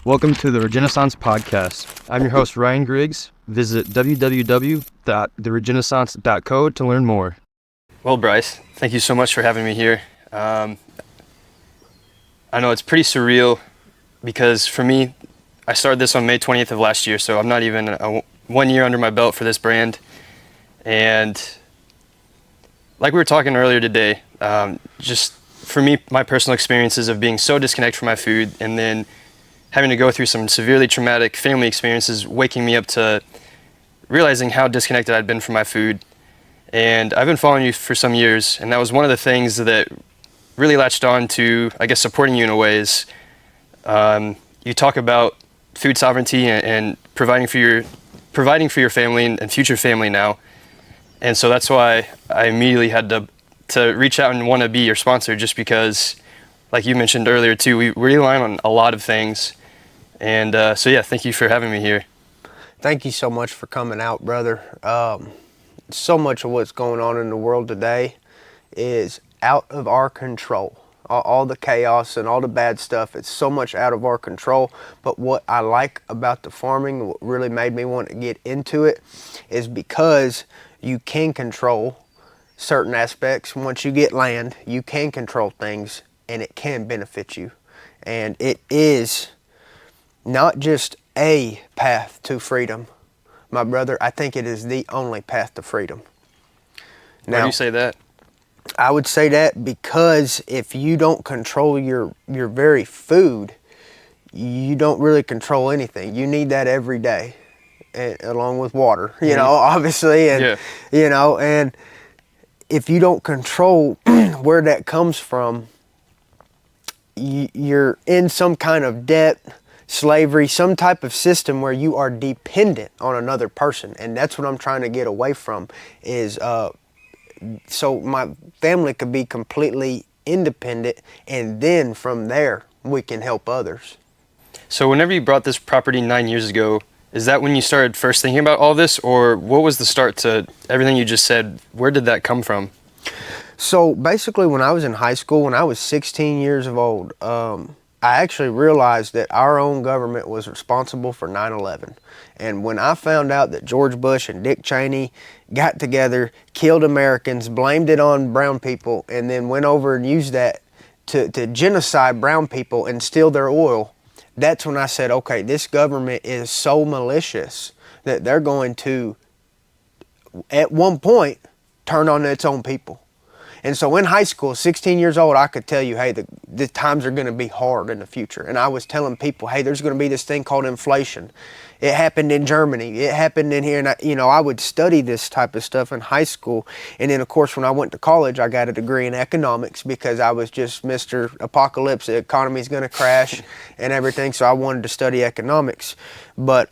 Welcome to the Regenaissance Podcast. I'm your host, Ryan Griggs. Visit www.theregenaissance.co to learn more. Well, Bryce, thank you so much for having me here. I know it's pretty surreal because for me, I started this on May 20th of last year, so I'm not even 1 year under my belt for this brand. And like we were talking earlier today, just for me, my personal experiences of being so disconnected from my food and then having to go through some severely traumatic family experiences, waking me up to realizing how disconnected I'd been from my food. And I've been following you for some years, and that was one of the things that really latched on to, I guess, supporting you in a way is you talk about food sovereignty and providing for your family and future family now. And so that's why I immediately had to reach out and want to be your sponsor, just because, like you mentioned earlier too, we rely on a lot of things. And so yeah, thank you for having me here. Thank you so much for coming out, brother. So much of what's going on in the world today is out of our control. All the chaos and all the bad stuff, it's so much out of our control. But what I like about the farming, what really made me want to get into it, is because you can control certain aspects. Once you get land, you can control things, and it can benefit you. And it is not just a path to freedom, my brother. I think it is the only path to freedom. Why do you say that? I would say that because if you don't control your very food, you don't really control anything. You need that every day, and, along with water, you know, obviously. And, you know, and if you don't control where that comes from, you're in some kind of debt, slavery, some type of system where you are dependent on another person. And that's what I'm trying to get away from, is so my family could be completely independent, and then from there we can help others. So whenever you brought this property 9 years ago, is that when you started first thinking about all this, or what was the start to everything you just said? Where did that come from? So basically, when I was in high school, when I was 16 years of old, I actually realized that our own government was responsible for 9/11. And when I found out that George Bush and Dick Cheney got together, killed Americans, blamed it on brown people, and then went over and used that to genocide brown people and steal their oil, that's when I said, okay, this government is so malicious that they're going to, at one point, turn on its own people. And so in high school, 16 years old, I could tell you, hey, the times are going to be hard in the future. And I was telling people, hey, there's going to be this thing called inflation. It happened in Germany. It happened in here. And I would study this type of stuff in high school. And then, of course, when I went to college, I got a degree in economics because I was just Mr. Apocalypse. The economy's going to crash and everything. So I wanted to study economics. But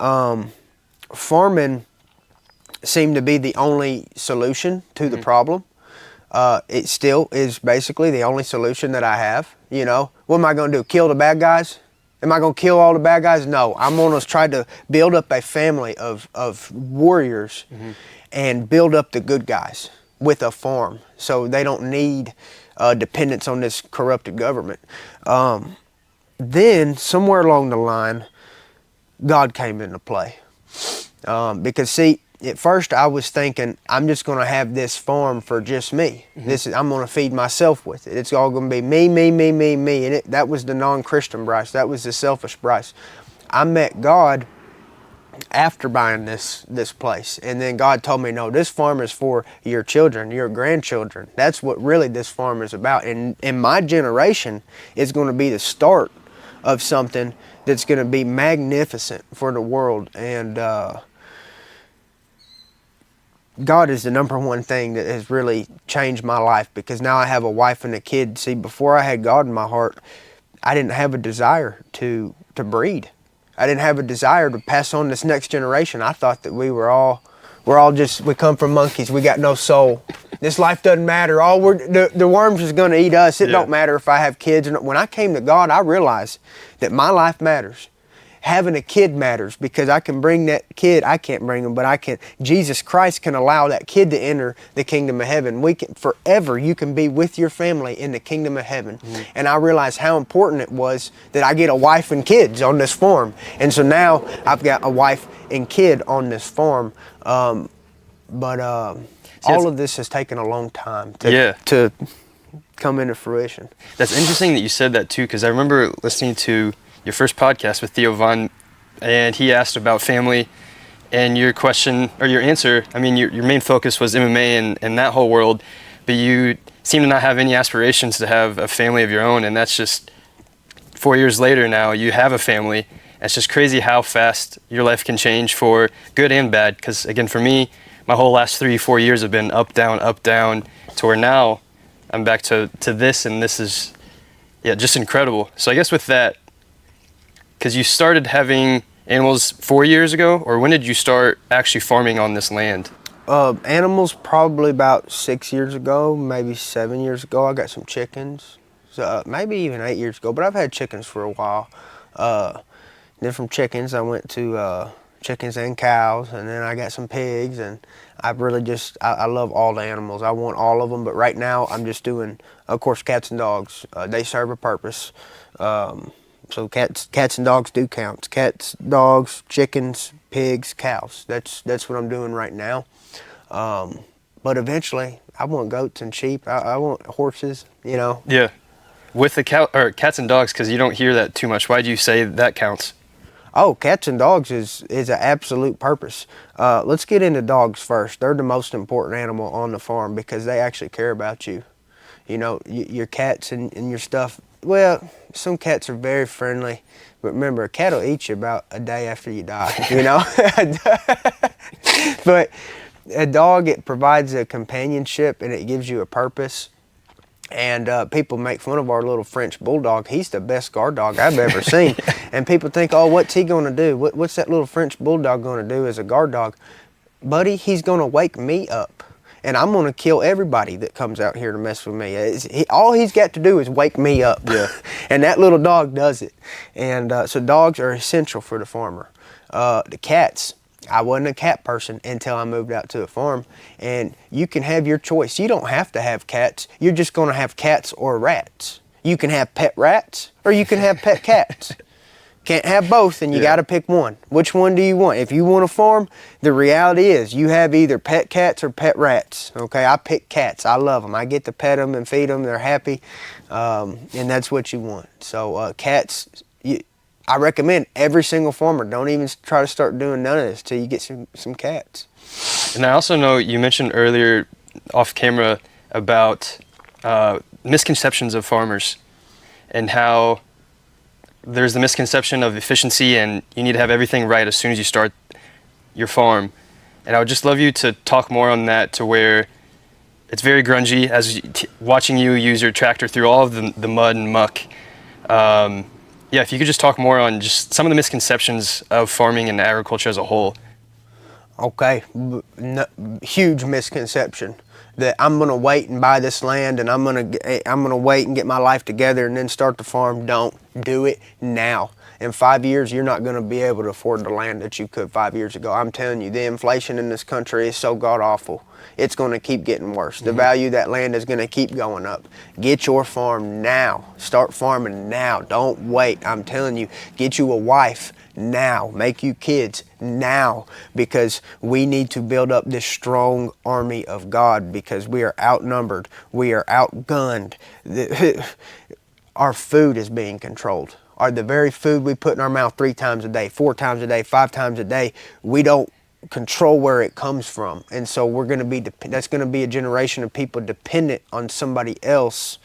farming seemed to be the only solution to the problem. It still is basically the only solution that I have. You know, what am I going to do? Kill the bad guys? Am I going to kill all the bad guys? No, I'm going to try to build up a family of warriors and build up the good guys with a farm, so they don't need dependence on this corrupted government. Then somewhere along the line, God came into play. Because see, at first I was thinking, I'm just going to have this farm for just me. I'm going to feed myself with it. It's all going to be me. And that was the non-Christian Bryce. That was the selfish Bryce. I met God after buying this place. And then God told me, no, this farm is for your children, your grandchildren. That's what really this farm is about. And in my generation, it's going to be the start of something that's going to be magnificent for the world. And God is the number one thing that has really changed my life, because now I have a wife and a kid. See, before I had God in my heart, I didn't have a desire to breed. I didn't have a desire to pass on this next generation. I thought that we come from monkeys. We got no soul. This life doesn't matter. The worms is going to eat us. It don't matter if I have kids. And when I came to God, I realized that my life matters. having a kid matters, because I can bring that kid. I can't bring him, but I can. Jesus Christ can allow that kid to enter the kingdom of heaven. We can forever. You can be with your family in the kingdom of heaven. And I realized how important it was that I get a wife and kids on this farm. And so now I've got a wife and kid on this farm. But all of this has taken a long time to come into fruition. That's interesting that you said that too, because I remember listening to your first podcast with Theo Vaughn, and he asked about family, and your question, or your answer, I mean, your main focus was MMA and that whole world, but you seem to not have any aspirations to have a family of your own, and that's just 4 years later now, you have a family. It's just crazy how fast your life can change for good and bad, because again, for me, my whole last 3-4 years have been up, down, to where now I'm back to this, and this is, just incredible. So I guess with that, because you started having animals 4 years ago, or when did you start actually farming on this land? Animals probably about 6 years ago, maybe 7 years ago. I got some chickens, so maybe even 8 years ago, but I've had chickens for a while. Then from chickens, I went to chickens and cows, and then I got some pigs, and I really just, I love all the animals. I want all of them, but right now I'm just doing, of course, cats and dogs. They serve a purpose. So cats and dogs do count. Cats, dogs, chickens, pigs, cows. That's what I'm doing right now. But eventually, I want goats and sheep. I want horses, you know. Yeah. With the cats and dogs, because you don't hear that too much. Why do you say that counts? Oh, cats and dogs is an absolute purpose. Let's get into dogs first. They're the most important animal on the farm because they actually care about you. You know, your cats and your stuff. Well, some cats are very friendly, but remember, a cat will eat you about a day after you die, you know? But a dog, it provides a companionship and it gives you a purpose. And people make fun of our little French bulldog. He's the best guard dog I've ever seen. And people think, oh, what's he going to do? What's that little French bulldog going to do as a guard dog? Buddy, he's going to wake me up. And I'm going to kill everybody that comes out here to mess with me. All he's got to do is wake me up. Yeah. And that little dog does it. And so dogs are essential for the farmer. The cats. I wasn't a cat person until I moved out to a farm. And you can have your choice. You don't have to have cats. You're just going to have cats or rats. You can have pet rats or you can have pet cats. Can't have both, and you got to pick one. Which one do you want? If you want a farm, the reality is you have either pet cats or pet rats. Okay, I pick cats. I love them. I get to pet them and feed them. They're happy, and that's what you want. So cats, I recommend every single farmer, don't even try to start doing none of this till you get some cats. And I also know you mentioned earlier off camera about misconceptions of farmers and how there's the misconception of efficiency and you need to have everything right as soon as you start your farm. And I would just love you to talk more on that, to where it's very grungy as watching you use your tractor through all of the mud and muck. If you could just talk more on just some of the misconceptions of farming and agriculture as a whole. Okay, huge misconception that I'm gonna wait and buy this land and I'm gonna wait and get my life together and then start the farm. Don't do it now. In 5 years, you're not gonna be able to afford the land that you could 5 years ago. I'm telling you, the inflation in this country is so god awful. It's gonna keep getting worse. The value of that land is gonna keep going up. Get your farm now. Start farming now. Don't wait. I'm telling you, get you a wife now. Make you kids now, because we need to build up this strong army of God, because we are outnumbered. We are outgunned. Our food is being controlled. The very food we put in our mouth 3 times a day, 4 times a day, 5 times a day, we don't control where it comes from. And so we're going to be, that's going to be a generation of people dependent on somebody else.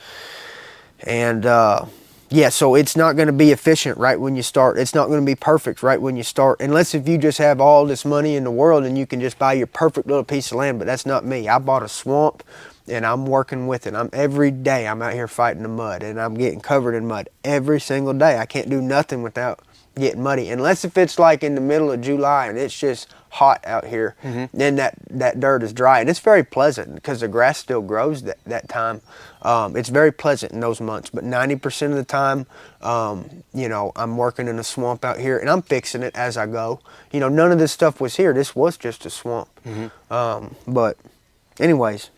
And so it's not going to be efficient right when you start. It's not going to be perfect right when you start, unless if you just have all this money in the world and you can just buy your perfect little piece of land. But that's not me. I bought a swamp and I'm working with it. Every day I'm out here fighting the mud, and I'm getting covered in mud every single day. I can't do nothing without getting muddy. Unless if it's like in the middle of July and it's just hot out here, then that dirt is dry. And it's very pleasant because the grass still grows that time. It's very pleasant in those months. But 90% of the time, I'm working in a swamp out here and I'm fixing it as I go. None of this stuff was here. This was just a swamp. But anyways,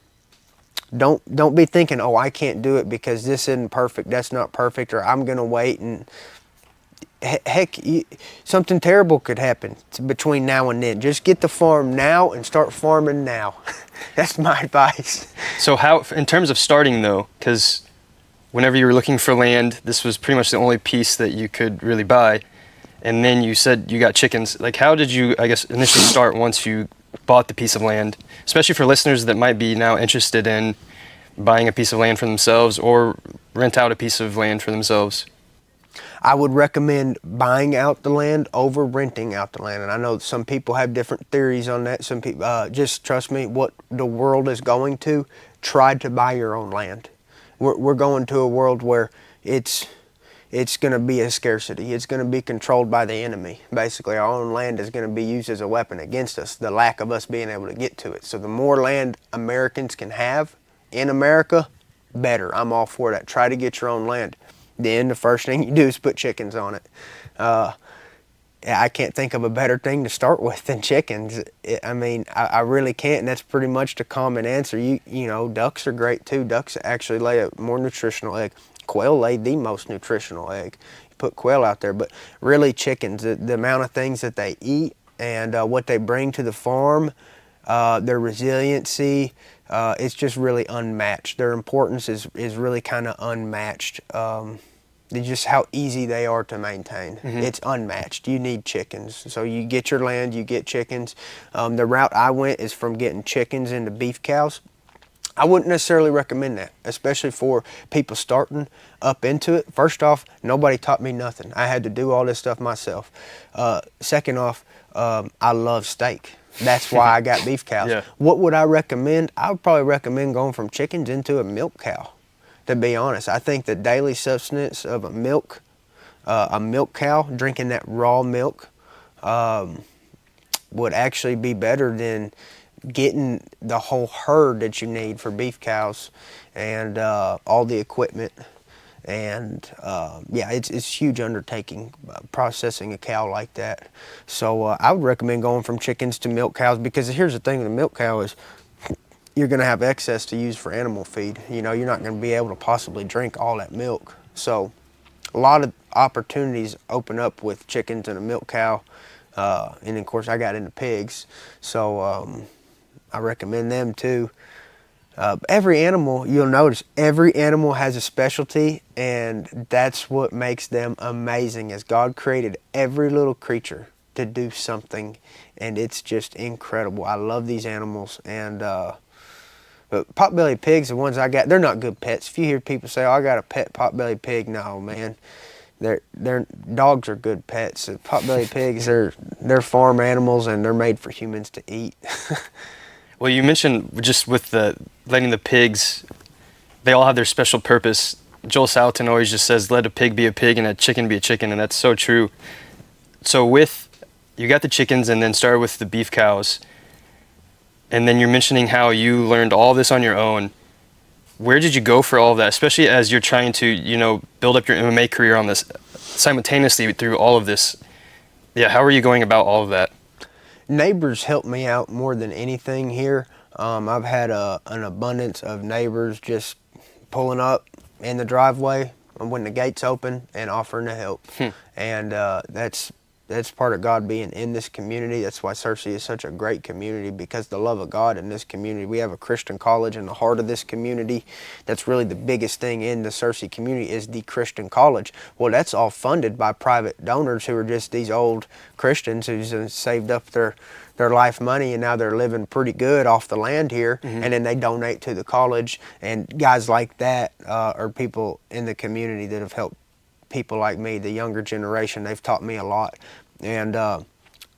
don't be thinking, oh, I can't do it because this isn't perfect, that's not perfect, or I'm gonna wait. And heck, something terrible could happen between now and then. Just get the farm now and start farming now. That's my advice. So how, in terms of starting though, because whenever you were looking for land, this was pretty much the only piece that you could really buy, and then you said you got chickens. Like, how did you, I guess, initially start once you bought the piece of land, especially for listeners that might be now interested in buying a piece of land for themselves or rent out a piece of land for themselves? I would recommend buying out the land over renting out the land. And I know some people have different theories on that. Some people, just trust me, what the world is going to, try to buy your own land. We're going to a world where it's going to be a scarcity. It's going to be controlled by the enemy. Basically, our own land is going to be used as a weapon against us, the lack of us being able to get to it. So the more land Americans can have in America, better. I'm all for that. Try to get your own land. Then the first thing you do is put chickens on it. I can't think of a better thing to start with than chickens. I really can't, and that's pretty much the common answer. Ducks are great too. Ducks actually lay a more nutritional egg. Quail lay the most nutritional egg. You put quail out there, but really chickens, the amount of things that they eat and what they bring to the farm, their resiliency, it's just really unmatched. Their importance is really kind of unmatched. Just how easy they are to maintain. It's unmatched. You need chickens. So you get your land, you get chickens. The route I went is from getting chickens into beef cows. I wouldn't necessarily recommend that, especially for people starting up into it. First off, nobody taught me nothing. I had to do all this stuff myself. Second off, I love steak. That's why I got beef cows. Yeah. What would I recommend? I would probably recommend going from chickens into a milk cow. To be honest, I think the daily substance of a milk cow, drinking that raw milk, would actually be better than getting the whole herd that you need for beef cows and all the equipment. And it's a huge undertaking processing a cow like that. So I would recommend going from chickens to milk cows, because here's the thing with a milk cow is you're going to have excess to use for animal feed. You're not going to be able to possibly drink all that milk. So a lot of opportunities open up with chickens and a milk cow. And then, of course, I got into pigs. So I recommend them too. Every animal, you'll notice, every animal has a specialty, and that's what makes them amazing, is God created every little creature to do something, and it's just incredible. I love these animals, and but potbelly pigs, the ones I got, they're not good pets. If you hear people say, "Oh, I got a pet potbelly pig," no, man. They're dogs are good pets. Potbelly pigs, they're farm animals, and they're made for humans to eat. Well, you mentioned just with letting the pigs, they all have their special purpose. Joel Salatin always just says, let a pig be a pig and a chicken be a chicken, and that's so true. So you got the chickens and then started with the beef cows, and then you're mentioning how you learned all this on your own. Where did you go for all of that, especially as you're trying to, build up your MMA career on this simultaneously through all of this? Yeah, how are you going about all of that? Neighbors help me out more than anything here. I've had an abundance of neighbors just pulling up in the driveway when the gates open and offering to help. And that's part of God being in this community. That's why Searcy is such a great community, because the love of God in this community. We have a Christian college in the heart of this community. That's really the biggest thing in the Searcy community, is the Christian college. Well, that's all funded by private donors who are just these old Christians who saved up their life money, and now they're living pretty good off the land here. And then they donate to the college. And guys like that are people in the community that have helped people like me, the younger generation. They've taught me a lot. And a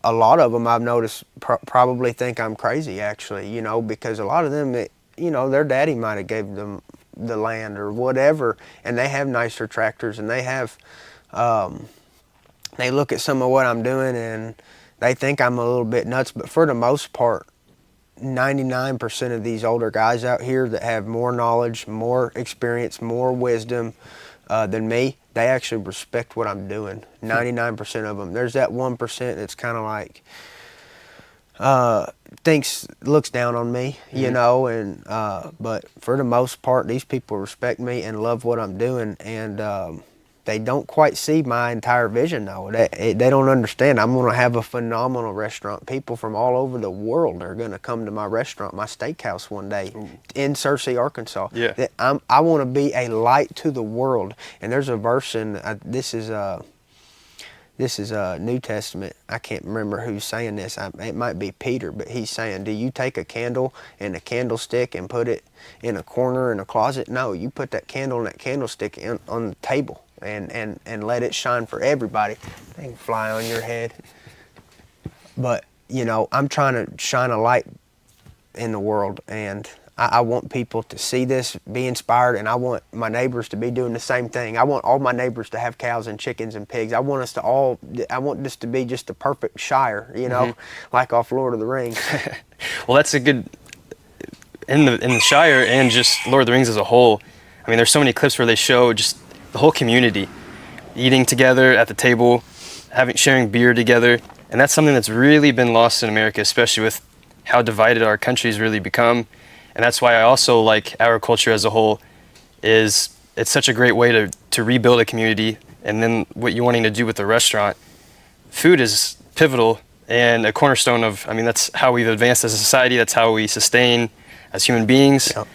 lot of them, I've noticed, probably think I'm crazy, actually, because a lot of them, their daddy might have gave them the land or whatever, and they have nicer tractors, and they have they look at some of what I'm doing and they think I'm a little bit nuts, but for the most part, 99% of these older guys out here that have more knowledge, more experience, more wisdom than me, they actually respect what I'm doing. 99% of them. There's that 1% that's kind of like looks down on me, you know, and but for the most part, these people respect me and love what I'm doing, and they don't quite see my entire vision though. They don't understand. I'm going to have a phenomenal restaurant. People from all over the world are going to come to my restaurant, my steakhouse one day in Searcy, Arkansas. Yeah. I want to be a light to the world. And there's a verse in this is New Testament. I can't remember who's saying this. It might be Peter, but he's saying, do you take a candle and a candlestick and put it in a corner in a closet? No, you put that candle and that candlestick on the table and let it shine for everybody. They can fly on your head. But, you know, I'm trying to shine a light in the world, and I want people to see this, be inspired, and I want my neighbors to be doing the same thing. I want all my neighbors to have cows and chickens and pigs. I want this to be just the perfect shire, you know, like off Lord of the Rings. Well, that's a good, in the Shire and just Lord of the Rings as a whole. I mean, there's so many clips where they show just the whole community eating together at the table, sharing beer together, and that's something that's really been lost in America, especially with how divided our country's really become. And that's why I also like our culture as a whole. It's such a great way to rebuild a community. And then what you're wanting to do with the restaurant, food is pivotal and a cornerstone of, I mean, that's how we've advanced as a society. That's how we sustain as human beings. Yep.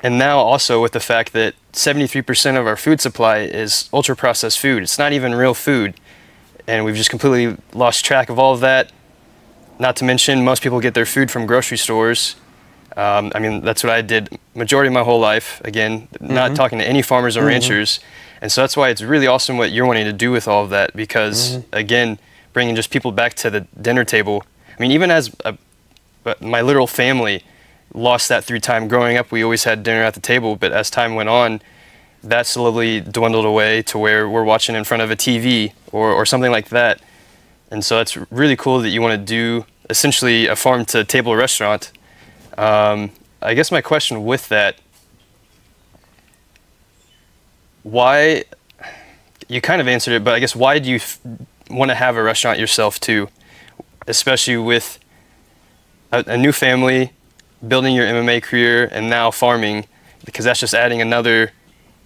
And now also with the fact that 73% of our food supply is ultra processed food. It's not even real food. And we've just completely lost track of all of that. Not to mention, most people get their food from grocery stores. I mean, that's what I did majority of my whole life. Again, not talking to any farmers or ranchers. And so that's why it's really awesome what you're wanting to do with all of that, because again, bringing just people back to the dinner table. I mean, even as my literal family lost that through time. Growing up, we always had dinner at the table, but as time went on, that slowly dwindled away to where we're watching in front of a TV or something like that. And so it's really cool that you want to do essentially a farm to table restaurant. I guess my question with that, why, you kind of answered it, but I guess why do you want to have a restaurant yourself too, especially with a new family, building your MMA career, and now farming, because that's just adding another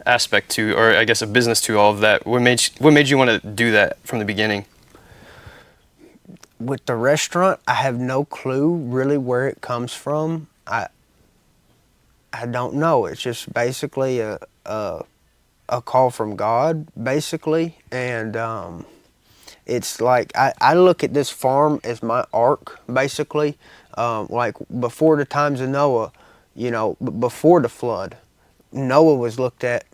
aspect to, or I guess a business to all of that. What made you want to do that from the beginning? With the restaurant, I have no clue really where it comes from. I don't know. It's just basically a call from God, basically, and it's like I look at this farm as my ark, basically. Like before the times of Noah, you know, before the flood, Noah was looked at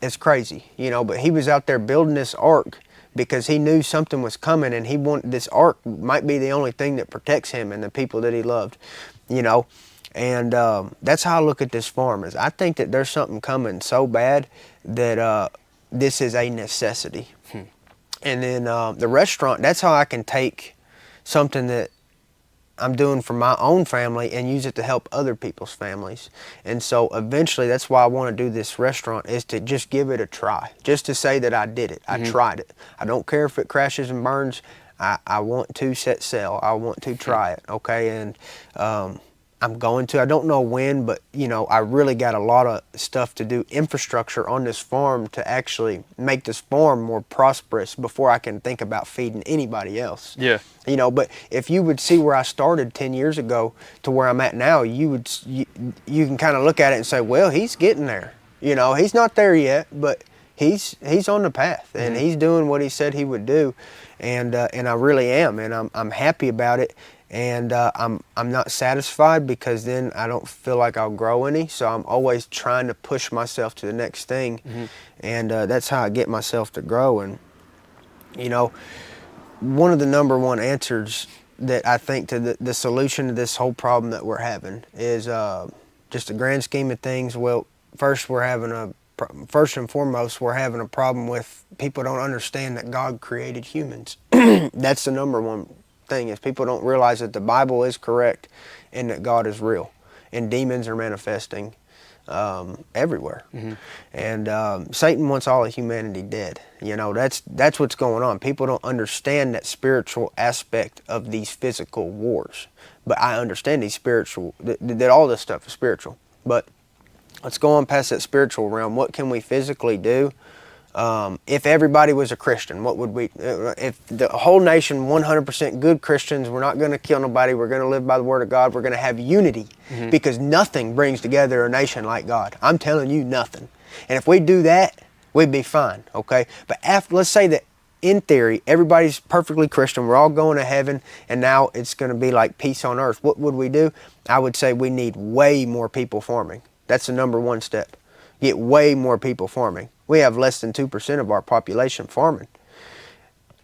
as crazy, you know, but he was out there building this ark because he knew something was coming, and he wanted this ark might be the only thing that protects him and the people that he loved, you know. And that's how I look at this farm. Is I think that there's something coming so bad that this is a necessity. And then the restaurant, that's how I can take something that I'm doing for my own family and use it to help other people's families. And so eventually that's why I want to do this restaurant, is to just give it a try, just to say that I did it. I tried it. I don't care if it crashes and burns. I want to set sail. I want to try it, okay? And I'm going to. I don't know when, but, you know, I really got a lot of stuff to do, infrastructure on this farm to actually make this farm more prosperous before I can think about feeding anybody else. Yeah. You know, but if you would see where I started 10 years ago to where I'm at now, you can kind of look at it and say, well, he's getting there. You know, he's not there yet, but he's on the path, and he's doing what he said he would do, and I really am, and I'm happy about it. And I'm not satisfied, because then I don't feel like I'll grow any. So I'm always trying to push myself to the next thing, and that's how I get myself to grow. And you know, one of the number one answers that I think to the solution to this whole problem that we're having is just the grand scheme of things. Well, first we're having first and foremost, we're having a problem with people don't understand that God created humans. That's the number one thing, is people don't realize that the Bible is correct and that God is real. And demons are manifesting everywhere. And Satan wants all of humanity dead. You know, that's what's going on. People don't understand that spiritual aspect of these physical wars. But I understand these spiritual, that all this stuff is spiritual. But let's go on past that spiritual realm. What can we physically do? If everybody was a Christian, what would we, if the whole nation 100% good Christians, we're not going to kill nobody, we're going to live by the word of God, we're going to have unity, because nothing brings together a nation like God. I'm telling you, nothing. And if we do that, we'd be fine, okay? But let's say that in theory, everybody's perfectly Christian, we're all going to heaven, and now it's going to be like peace on earth. What would we do? I would say we need way more people farming. That's the number one step. Get way more people farming. We have less than 2% of our population farming.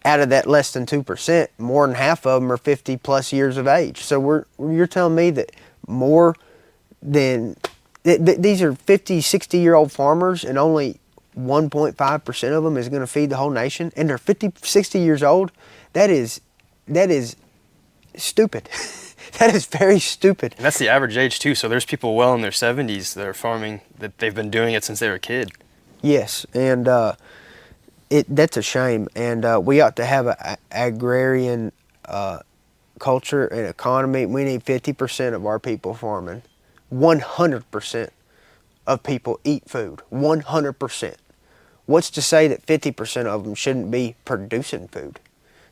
Out of that less than 2%, more than half of them are 50 plus years of age. So you're telling me that more than, these are 50, 60-year-old farmers, and only 1.5% of them is going to feed the whole nation, and they're 50, 60 years old? That is stupid. That is very stupid. And that's the average age too. So there's people well in their 70s that are farming, that they've been doing it since they were a kid. Yes, and that's a shame. And we ought to have an agrarian culture and economy. We need 50% of our people farming. 100% of people eat food. 100%. What's to say that 50% of them shouldn't be producing food?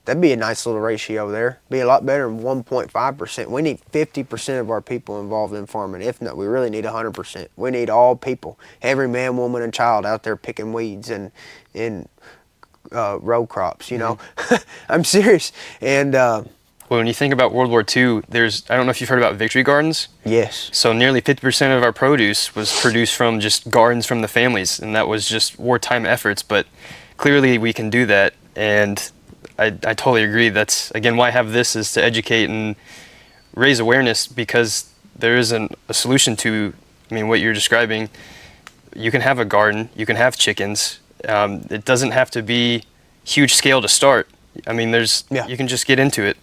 That'd be a nice little ratio there. Be a lot better than 1.5%. We need 50% of our people involved in farming. If not, we really need 100%. We need all people, every man, woman, and child out there picking weeds and in row crops, you know. I'm serious. And well, when you think about World War II, I don't know if you've heard about victory gardens. yes. So nearly 50% of our produce was produced from just gardens from the families, and that was just wartime efforts. But clearly we can do that, and I totally agree. That's, again, why I have this, is to educate and raise awareness, because there isn't a solution to, I mean, what you're describing. You can have a garden, you can have chickens. It doesn't have to be huge scale to start. I mean, you can just get into it.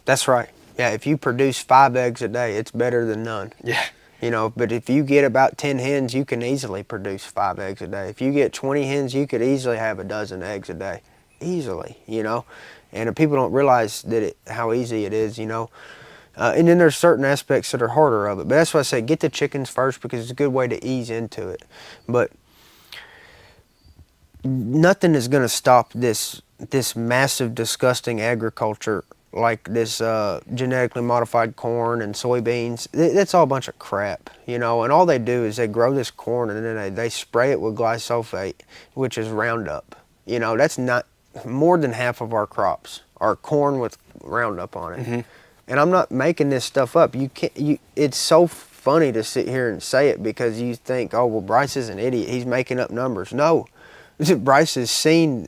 That's right. Yeah, if you produce 5 eggs a day, it's better than none. Yeah. You know, but if you get about 10 hens, you can easily produce 5 eggs a day. If you get 20 hens, you could easily have a dozen eggs a day. Easily, you know. And people don't realize how easy it is, you know. And then there's certain aspects that are harder of it. But that's why I say get the chickens first, because it's a good way to ease into it. But nothing is going to stop this massive, disgusting agriculture like this genetically modified corn and soybeans. It's all a bunch of crap, you know. And all they do is they grow this corn, and then they spray it with glyphosate, which is Roundup. You know, that's not more than half of our crops are corn with Roundup on it. And I'm not making this stuff up. It's so funny to sit here and say it, because you think, oh, well, Bryce is an idiot. He's making up numbers. No, Bryce has seen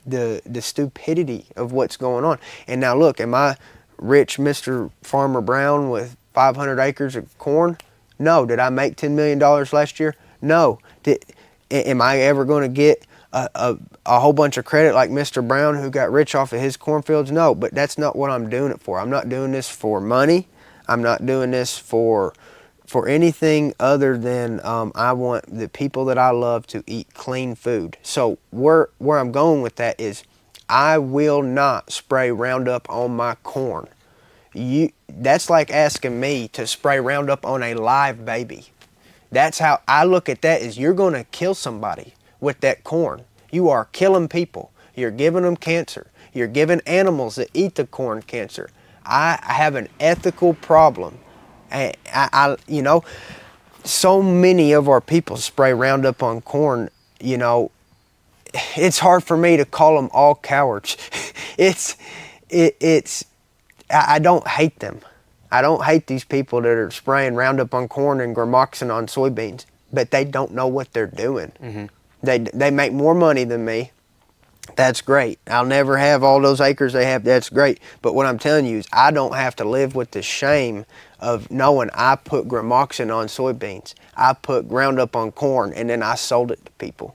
the stupidity of what's going on. And now look, am I rich Mr. Farmer Brown with 500 acres of corn? No. Did I make $10 million last year? No. Am I ever going to get a whole bunch of credit like Mr. Brown, who got rich off of his cornfields? No, but that's not what I'm doing it for. I'm not doing this for money. I'm not doing this for anything other than I want the people that I love to eat clean food. So where I'm going with that is, I will not spray Roundup on my corn. That's like asking me to spray Roundup on a live baby. That's how I look at that, is you're going to kill somebody with that corn. You are killing people. You're giving them cancer. You're giving animals that eat the corn cancer. I have an ethical problem. You know, so many of our people spray Roundup on corn, you know. It's hard for me to call them all cowards. I don't hate them. I don't hate these people that are spraying Roundup on corn and gramoxone on soybeans, but they don't know what they're doing. They make more money than me. That's great. I'll never have all those acres they have. That's great. But what I'm telling you is I don't have to live with the shame of knowing I put gramoxin on soybeans. I put Roundup on corn, and then I sold it to people.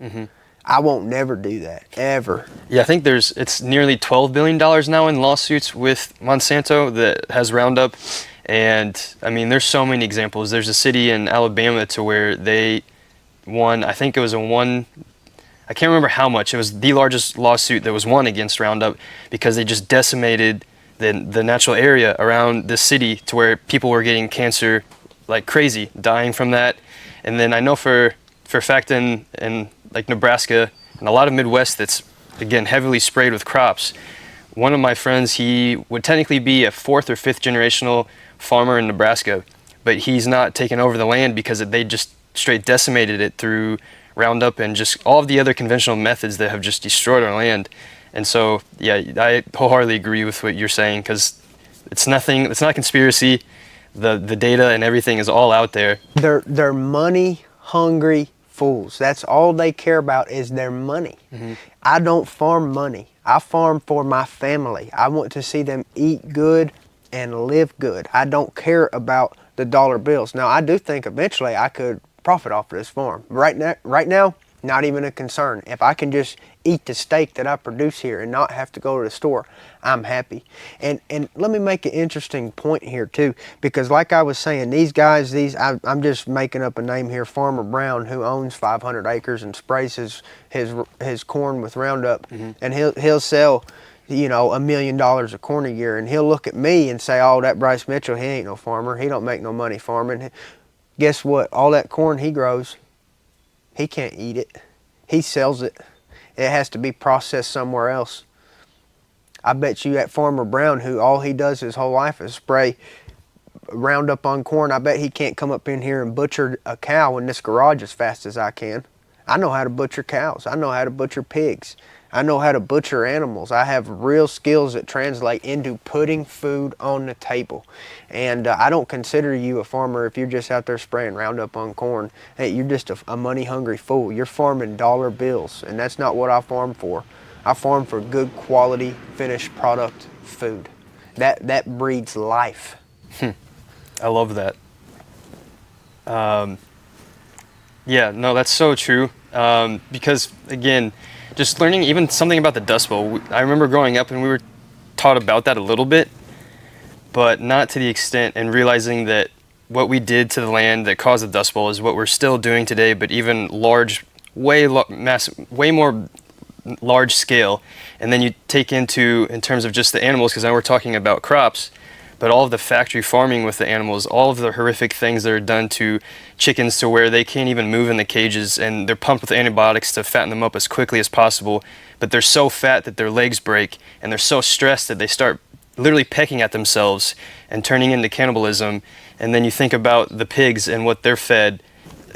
I won't never do that, ever. Yeah, I think it's nearly $12 billion now in lawsuits with Monsanto that has Roundup. And I mean, there's so many examples. There's a city in Alabama to where they won, I think it was I can't remember how much. It was the largest lawsuit that was won against Roundup because they just decimated the natural area around the city to where people were getting cancer like crazy, dying from that. And then I know for a fact in like Nebraska and a lot of Midwest that's, again, heavily sprayed with crops. One of my friends, he would technically be a fourth or fifth generational farmer in Nebraska, but he's not taken over the land because they just straight decimated it through Roundup and just all of the other conventional methods that have just destroyed our land. And so, yeah, I wholeheartedly agree with what you're saying because it's not a conspiracy. The data and everything is all out there. They're money hungry fools. That's all they care about is their money. I don't farm money. I farm for my family. I want to see them eat good and live good. I don't care about the dollar bills. Now, I do think eventually I could profit off of this farm. Right now, not even a concern. If I can just eat the steak that I produce here and not have to go to the store, I'm happy. And let me make an interesting point here too, because like I was saying, these guys, I'm just making up a name here, Farmer Brown, who owns 500 acres and sprays his corn with Roundup, and he'll sell, $1 million of corn a year, and he'll look at me and say, "Oh, that Bryce Mitchell, he ain't no farmer. He don't make no money farming." Guess what? All that corn he grows, he can't eat it. He sells it. It has to be processed somewhere else. I bet you that Farmer Brown, who all he does his whole life is spray Roundup on corn, I bet he can't come up in here and butcher a cow in this garage as fast as I can. I know how to butcher cows. I know how to butcher pigs. I know how to butcher animals. I have real skills that translate into putting food on the table. And I don't consider you a farmer if you're just out there spraying Roundup on corn. Hey, you're just a money-hungry fool. You're farming dollar bills, and that's not what I farm for. I farm for good quality, finished product food. That breeds life. I love that. Yeah, no, that's so true. Because, again, just learning even something about the Dust Bowl. I remember growing up and we were taught about that a little bit, but not to the extent, and realizing that what we did to the land that caused the Dust Bowl is what we're still doing today, but even way more large scale. And then you take in terms of just the animals, because now we're talking about crops, but all of the factory farming with the animals, all of the horrific things that are done to chickens to where they can't even move in the cages, and they're pumped with antibiotics to fatten them up as quickly as possible, but they're so fat that their legs break, and they're so stressed that they start literally pecking at themselves and turning into cannibalism. And then you think about the pigs and what they're fed,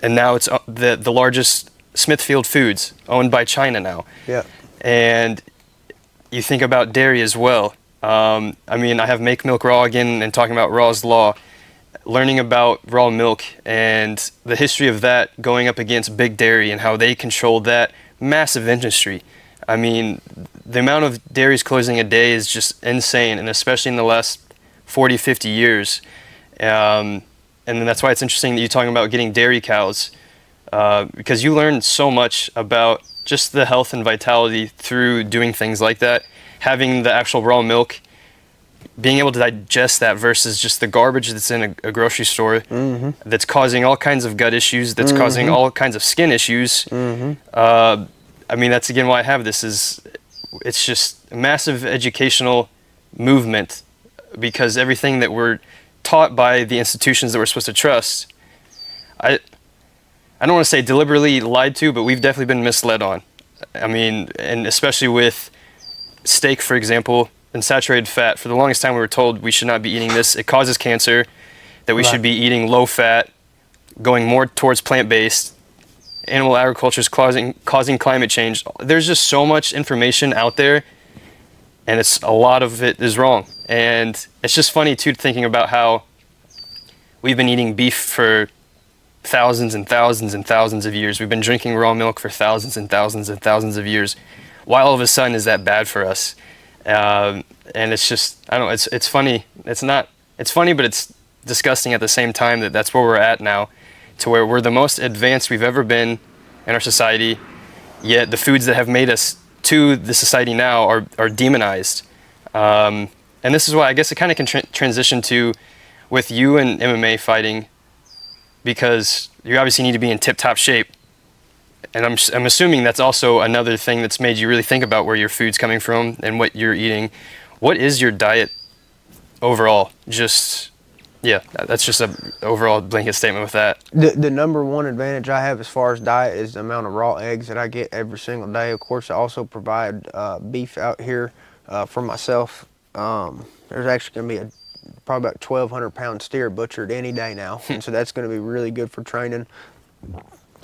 and now it's the largest Smithfield Foods, owned by China now. Yeah. And you think about dairy as well. I mean, I have Make Milk Raw again and talking about Raw's Law, learning about raw milk and the history of that going up against big dairy and how they control that massive industry. I mean, the amount of dairies closing a day is just insane, and especially in the last 40, 50 years. And then that's why it's interesting that you're talking about getting dairy cows, because you learn so much about just the health and vitality through doing things like that. Having the actual raw milk, being able to digest that versus just the garbage that's in a grocery store, that's causing all kinds of gut issues, that's causing all kinds of skin issues. I mean, that's again why I have this. It's just a massive educational movement, because everything that we're taught by the institutions that we're supposed to trust, I don't want to say deliberately lied to, but we've definitely been misled on. I mean, and especially with steak, for example, and saturated fat. For the longest time we were told we should not be eating this. It causes cancer, that we should be eating low fat, going more towards plant-based. Animal agriculture is causing climate change. There's just so much information out there, and a lot of it is wrong. And it's just funny too, thinking about how we've been eating beef for thousands and thousands and thousands of years. We've been drinking raw milk for thousands and thousands and thousands of years. why all of a sudden is that bad for us? And it's just, I don't know, it's funny. It's funny, but it's disgusting at the same time that that's where we're at now, to where we're the most advanced we've ever been in our society, yet the foods that have made us to the society now are demonized. And this is why I guess it kind of can transition to with you and MMA fighting, because you obviously need to be in tip-top shape. And I'm assuming that's also another thing that's made you really think about where your food's coming from and what you're eating. What is your diet overall? Yeah, that's just a overall blanket statement with that. The number one advantage I have as far as diet is the amount of raw eggs that I get every single day. Of course, I also provide beef out here for myself. There's actually going to be probably about 1,200-pound steer butchered any day now, and so that's going to be really good for training.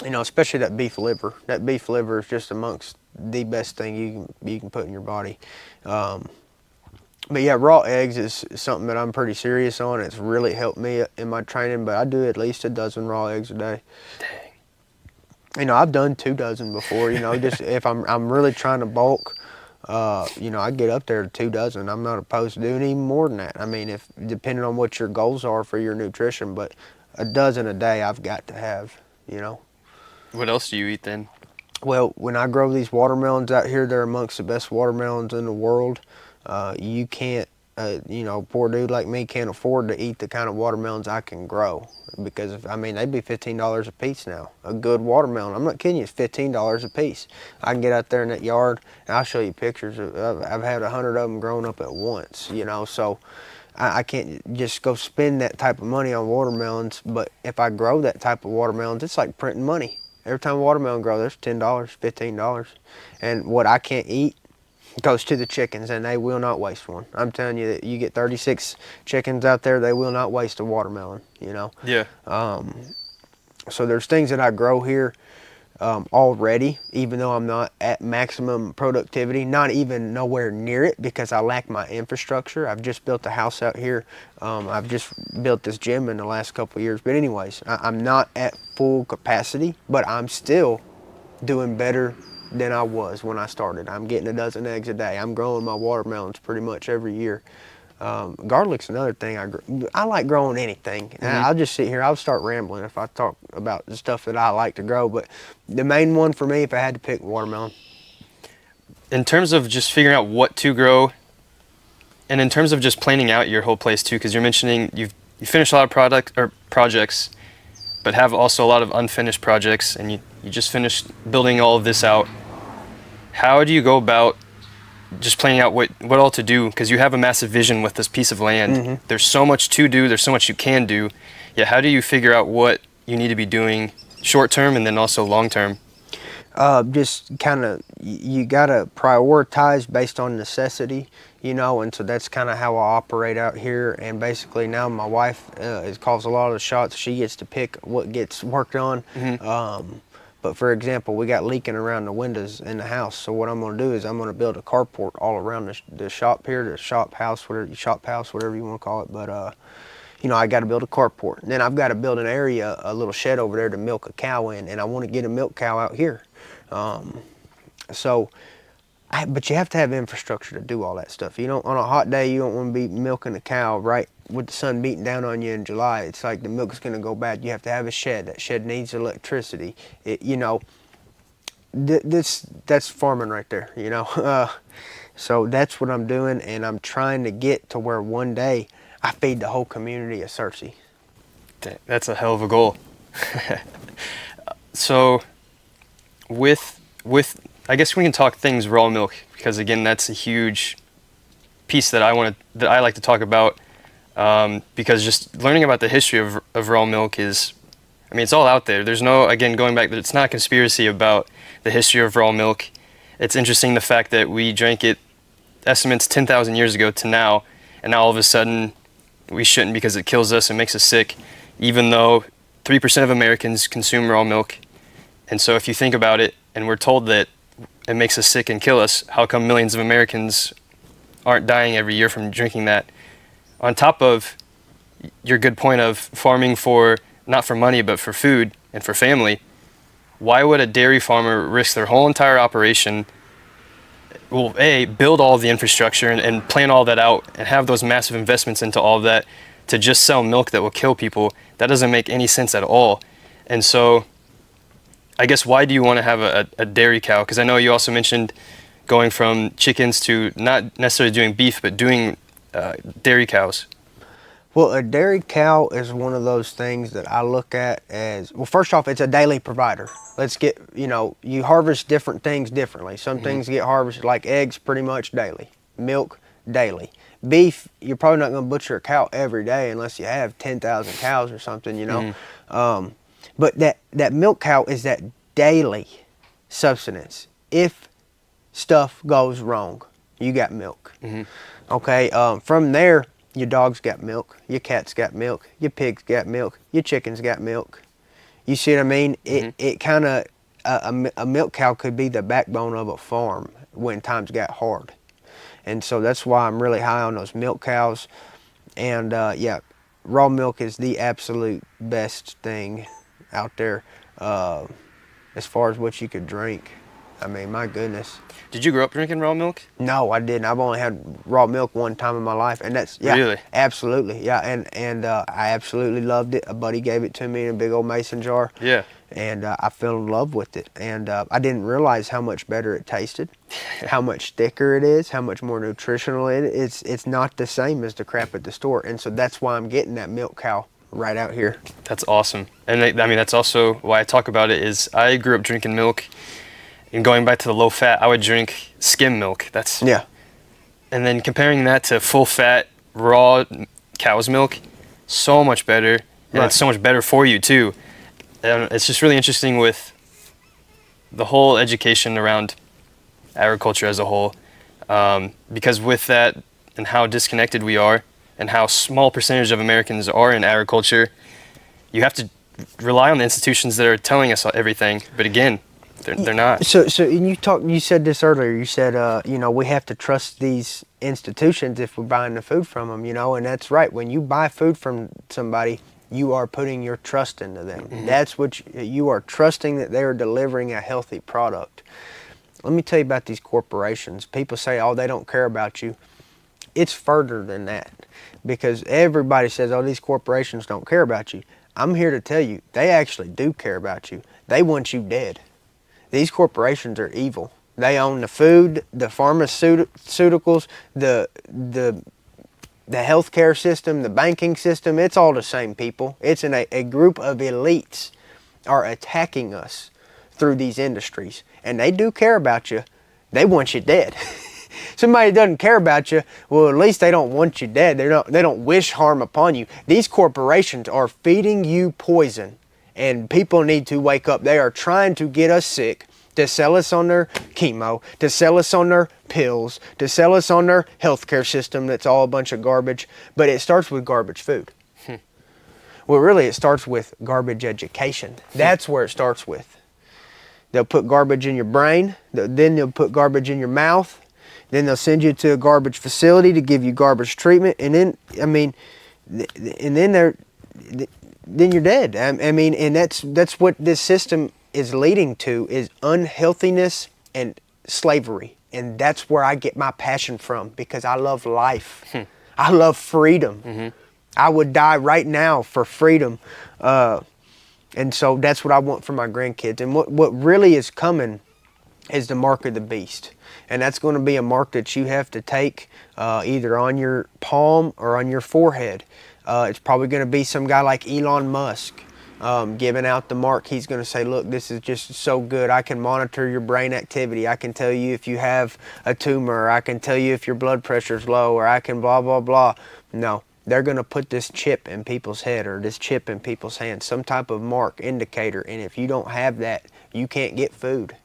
You know, especially that beef liver. That beef liver is just amongst the best thing you can put in your body. But yeah, raw eggs is something that I'm pretty serious on. It's really helped me in my training, but I do at least a dozen raw eggs a day. Dang. You know, I've done 2 dozen before, you know, just if I'm really trying to bulk, you know, I get up there to 2 dozen. I'm not opposed to doing even more than that. I mean, if depending on what your goals are for your nutrition, but a dozen a day I've got to have, you know. What else do you eat then? Well, when I grow these watermelons out here, they're amongst the best watermelons in the world. You can't, you know, poor dude like me can't afford to eat the kind of watermelons I can grow, because I mean, they'd be $15 a piece now. A good watermelon, I'm not kidding you, it's $15 a piece. I can get out there in that yard and I'll show you pictures I've had 100 of them grown up at once, you know, so I can't just go spend that type of money on watermelons. But if I grow that type of watermelons, it's like printing money. Every time a watermelon grows, there's $10, $15. And what I can't eat goes to the chickens, and they will not waste one. I'm telling you that you get 36 chickens out there, they will not waste a watermelon, you know? Yeah. So there's things that I grow here already, even though I'm not at maximum productivity, not even nowhere near it, because I lack my infrastructure. I've just built a house out here. I've just built this gym in the last couple of years. But anyways, I'm not at full capacity, but I'm still doing better than I was when I started. I'm getting a dozen eggs a day. I'm growing my watermelons pretty much every year. Garlic's another thing I like growing anything. Mm-hmm. I'll just sit here, I'll start rambling if I talk about the stuff that I like to grow, but the main one for me, if I had to pick, watermelon. In terms of just figuring out what to grow, and in terms of just planning out your whole place too, because you're mentioning you finished a lot of projects, but have also a lot of unfinished projects, and you just finished building all of this out. How do you go about just planning out what all to do? Because you have a massive vision with this piece of land. Mm-hmm. There's so much to do, there's so much you can do. Yeah, how do you figure out what you need to be doing short term and then also long term? Just kind of, you got to prioritize based on necessity, you know, and so that's kind of how I operate out here. And basically now my wife calls a lot of the shots. She gets to pick what gets worked on. Mm-hmm. But for example, we got leaking around the windows in the house. So what I'm going to do is I'm going to build a carport all around the shop here, the shop house, whatever you want to call it. But, you know, I got to build a carport. And then I've got to build an area, a little shed over there to milk a cow in. And I want to get a milk cow out here. But you have to have infrastructure to do all that stuff. You don't, on a hot day, you don't want to be milking a cow right with the sun beating down on you in July. It's like the milk's going to go bad. You have to have a shed. That shed needs electricity. You know, that's farming right there, you know. So that's what I'm doing, and I'm trying to get to where one day I feed the whole community of Searcy. That's a hell of a goal. So with I guess we can talk things raw milk, because again, that's a huge piece that I like to talk about, because just learning about the history of raw milk is, I mean, it's all out there. There's no, again, going back, it's not a conspiracy about the history of raw milk. It's interesting the fact that we drank it, estimates 10,000 years ago to now, and now all of a sudden we shouldn't because it kills us and makes us sick, even though 3% of Americans consume raw milk. And so if you think about it, and we're told that it makes us sick and kill us, how come millions of Americans aren't dying every year from drinking that? On top of your good point of farming for, not for money, but for food and for family, why would a dairy farmer risk their whole entire operation well, A, build all the infrastructure and plan all that out and have those massive investments into all of that to just sell milk that will kill people, that doesn't make any sense at all. And so I guess why do you want to have a dairy cow? Because I know you also mentioned going from chickens to not necessarily doing beef, but doing dairy cows. Well, a dairy cow is one of those things that I look at as, well, first off, it's a daily provider. Let's get, you harvest different things differently. Some things get harvested, like eggs, pretty much daily. Milk, daily. Beef, you're probably not going to butcher a cow every day unless you have 10,000 cows or something. But that milk cow is that daily subsistence. If stuff goes wrong, you got milk. Okay, from there, your dog's got milk, your cat's got milk, your pig's got milk, your chicken's got milk. You see what I mean? It kind of, a milk cow could be the backbone of a farm when times got hard. And so that's why I'm really high on those milk cows. And yeah, raw milk is the absolute best thing out there as far as what you could drink. I mean, my goodness. Did you grow up drinking raw milk? No, I didn't. I've only had raw milk one time in my life, and that's, yeah, Really? absolutely, yeah, and I absolutely loved it. A buddy gave it to me in a big old mason jar. Yeah. And I fell in love with it, and I didn't realize how much better it tasted, how much thicker it is, how much more nutritional it is. It's not the same as the crap at the store, and so that's why I'm getting that milk cow right out here. That's awesome. And I mean, that's also why I talk about it is I grew up drinking milk, and going back to the low fat, I would drink skim milk. That's, Yeah. and then comparing that to full fat raw cow's milk, so much better, and Right. it's so much better for you too. And it's just really interesting with the whole education around agriculture as a whole, because with that and how disconnected we are and how small percentage of Americans are in agriculture, you have to rely on the institutions that are telling us everything. But again, they're not. So and you said this earlier. You said, we have to trust these institutions if we're buying the food from them, and that's right. When you buy food from somebody, you are putting your trust into them. That's what you are trusting, that they are delivering a healthy product. Let me tell you about these corporations. People say, oh, they don't care about you. It's further than that, because everybody says, oh, these corporations don't care about you. I'm here to tell you, they actually do care about you. They want you dead. These corporations are evil. They own the food, the pharmaceuticals, the healthcare system, the banking system. It's all the same people. It's a group of elites are attacking us through these industries, and they do care about you. They want you dead. Somebody doesn't care about you, well, at least they don't want you dead. They don't wish harm upon you. These corporations are feeding you poison, and people need to wake up. They are trying to get us sick, to sell us on their chemo, to sell us on their pills, to sell us on their healthcare system that's all a bunch of garbage. But it starts with garbage food. Well, really, it starts with garbage education. That's where it starts with. They'll put garbage in your brain, then they'll put garbage in your mouth, then they'll send you to a garbage facility to give you garbage treatment, and then, then you're dead. And that's what this system is leading to, is unhealthiness and slavery. And that's where I get my passion from, because I love life. I love freedom. I would die right now for freedom. And so that's what I want for my grandkids. And what really is coming is the mark of the beast. And that's going to be a mark that you have to take either on your palm or on your forehead. It's probably going to be some guy like Elon Musk giving out the mark. He's going to say, look, this is just so good. I can monitor your brain activity. I can tell you if you have a tumor. I can tell you if your blood pressure's low, or I can blah, blah, blah. No, they're going to put this chip in people's head, or this chip in people's hands, some type of mark, indicator. And if you don't have that, you can't get food.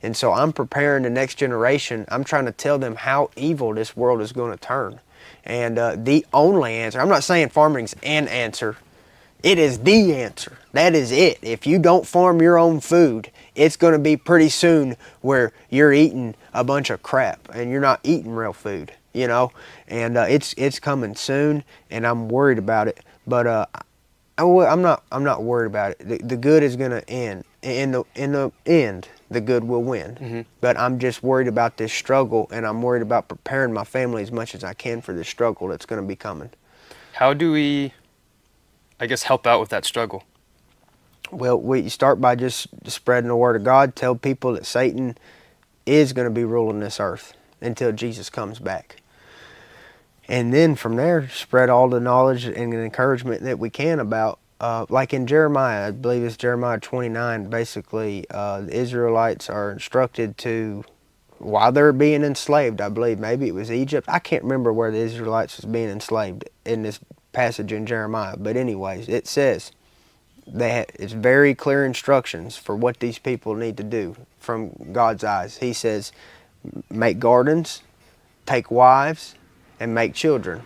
And so I'm preparing the next generation. I'm trying to tell them how evil this world is going to turn. And the only answer, I'm not saying farming's an answer. It is the answer. That is it. If you don't farm your own food, it's going to be pretty soon where you're eating a bunch of crap and you're not eating real food, And it's coming soon, and I'm worried about it. But I'm not worried about it. The good is going to end. In the end, the good will win. Mm-hmm. But I'm just worried about this struggle, and I'm worried about preparing my family as much as I can for this struggle that's going to be coming. How do we, I guess, help out with that struggle? Well, we start by just spreading the word of God, tell people that Satan is going to be ruling this earth until Jesus comes back. And then from there, spread all the knowledge and encouragement that we can about, like in Jeremiah, I believe it's Jeremiah 29, basically the Israelites are instructed to, while they're being enslaved, I believe, maybe it was Egypt, I can't remember where the Israelites was being enslaved in this passage in Jeremiah, but anyways, it says, it's very clear instructions for what these people need to do from God's eyes. He says, make gardens, take wives, and make children.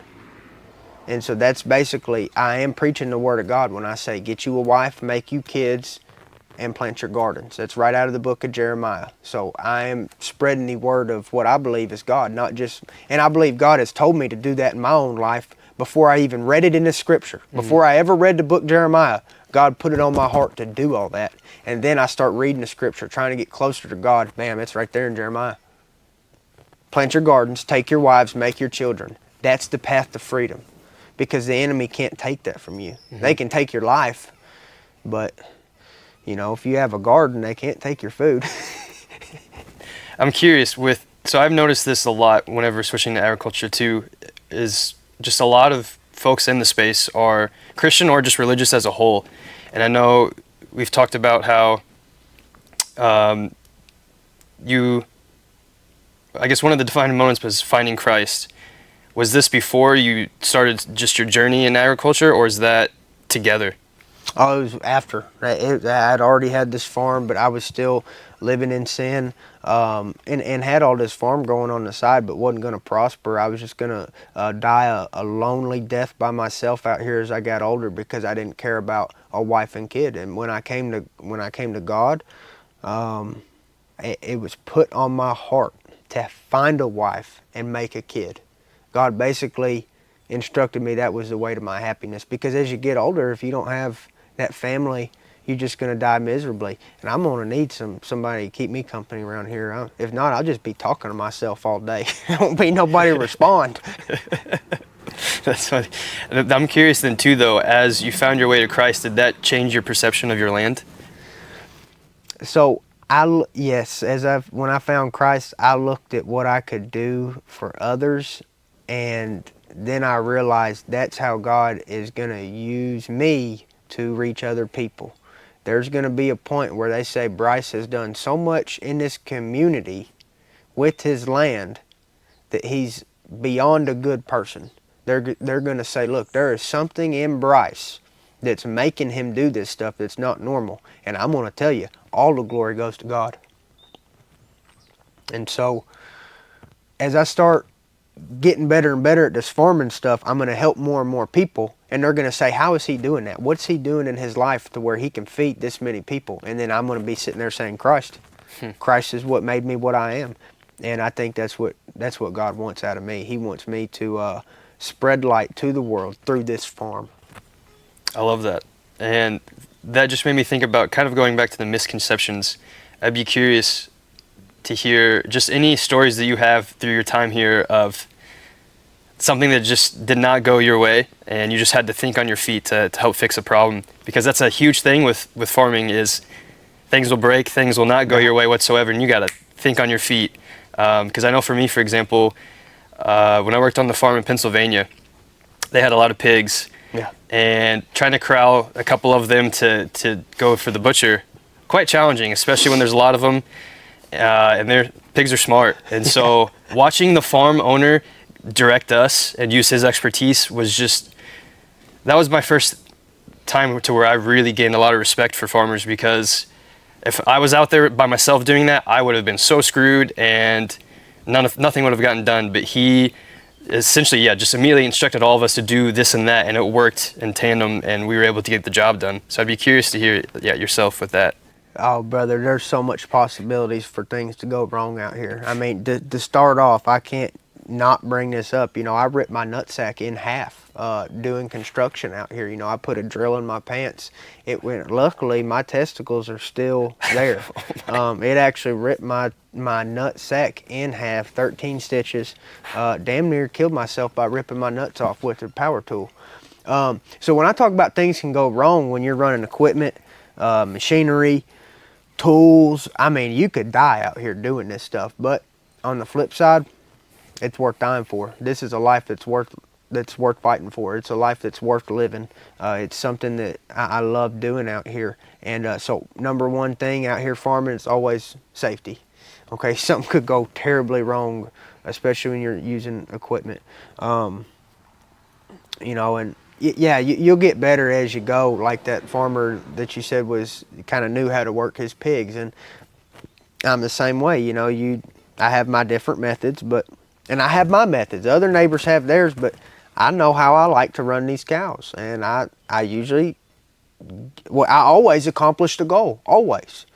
And so that's basically, I am preaching the word of God when I say, get you a wife, make you kids, and plant your gardens. That's right out of the book of Jeremiah. So I am spreading the word of what I believe is God, not just, and I believe God has told me to do that in my own life before I even read it in the scripture. Before I ever read the book Jeremiah, God put it on my heart to do all that. And then I start reading the scripture, trying to get closer to God. Bam, it's right there in Jeremiah. Plant your gardens, take your wives, make your children. That's the path to freedom. Because the enemy can't take that from you. They can take your life, but you know, if you have a garden, they can't take your food. I'm curious so I've noticed this a lot whenever switching to agriculture too, is just a lot of folks in the space are Christian or just religious as a whole. And I know we've talked about how I guess one of the defining moments was finding Christ. Was this before you started just your journey in agriculture, or is that together? Oh, it was after. I'd already had this farm, but I was still living in sin, and had all this farm going on the side, but wasn't going to prosper. I was just going to die a lonely death by myself out here as I got older because I didn't care about a wife and kid. And when I came to God, it was put on my heart to find a wife and make a kid. God basically instructed me that was the way to my happiness, because as you get older, if you don't have that family, you're just going to die miserably. And I'm going to need somebody to keep me company around here. If not, I'll just be talking to myself all day. There won't be nobody to respond. That's funny. I'm curious then too, though, as you found your way to Christ, did that change your perception of your land? So when I found Christ, I looked at what I could do for others, and then I realized that's how God is going to use me to reach other people. There's going to be a point where they say Bryce has done so much in this community with his land that he's beyond a good person. They're going to say, look, there is something in Bryce that's making him do this stuff that's not normal. And I'm going to tell you, all the glory goes to God. And so as I start getting better and better at this farming stuff, I'm going to help more and more people, and they're going to say, how is he doing that? What's he doing in his life to where he can feed this many people? And then I'm going to be sitting there saying, Christ. Christ is what made me what I am. And I think that's what God wants out of me. He wants me to spread light to the world through this farm. I love that. And that just made me think about kind of going back to the misconceptions. I'd be curious to hear just any stories that you have through your time here of something that just did not go your way and you just had to think on your feet to help fix a problem, because that's a huge thing with farming is things will break, things will not go your way whatsoever, and you got to think on your feet. Because I know for me, for example, when I worked on the farm in Pennsylvania, they had a lot of pigs. Yeah. And trying to corral a couple of them to go for the butcher, quite challenging, especially when there's a lot of them. And their pigs are smart. And so watching the farm owner direct us and use his expertise that was my first time to where I really gained a lot of respect for farmers, because if I was out there by myself doing that, I would have been so screwed and nothing would have gotten done. But he essentially, just immediately instructed all of us to do this and that, and it worked in tandem, and we were able to get the job done. So I'd be curious to hear yourself with that. Oh, brother, there's so much possibilities for things to go wrong out here. I mean, to start off, I can't not bring this up. I ripped my nutsack in half doing construction out here. I put a drill in my pants. It went. Luckily, my testicles are still there. It actually ripped my nutsack in half, 13 stitches. Damn near killed myself by ripping my nuts off with a power tool. So when I talk about things can go wrong when you're running equipment, machinery, tools, I mean, you could die out here doing this stuff. But on the flip side, it's worth dying for. This is a life that's worth fighting for. It's a life that's worth living. It's something that I love doing out here. And so number one thing out here farming is always safety. Okay, something could go terribly wrong, especially when you're using equipment. And yeah, you'll get better as you go. Like that farmer that you said was kind of knew how to work his pigs, and I'm the same way. I have my different methods, and I have my methods. Other neighbors have theirs, but I know how I like to run these cows, and I always accomplish the goal. Always.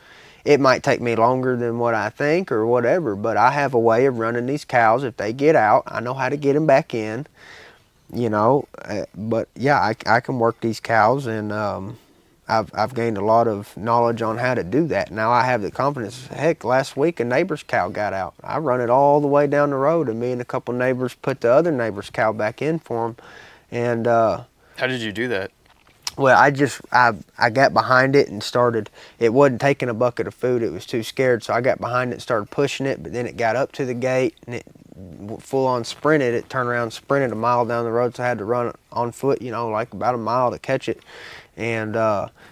It might take me longer than what I think or whatever, but I have a way of running these cows. If they get out, I know how to get them back in. But yeah, I can work these cows, and I've gained a lot of knowledge on how to do that. Now I have the confidence. Heck, last week a neighbor's cow got out. I run it all the way down the road, and me and a couple neighbors put the other neighbor's cow back in for them. And how did you do that? Well, I got behind it and started. It wasn't taking a bucket of food. It was too scared, so I got behind it and started pushing it. But then it got up to the gate and it full on sprinted. It turned around, sprinted a mile down the road, so I had to run on foot, like about a mile to catch it and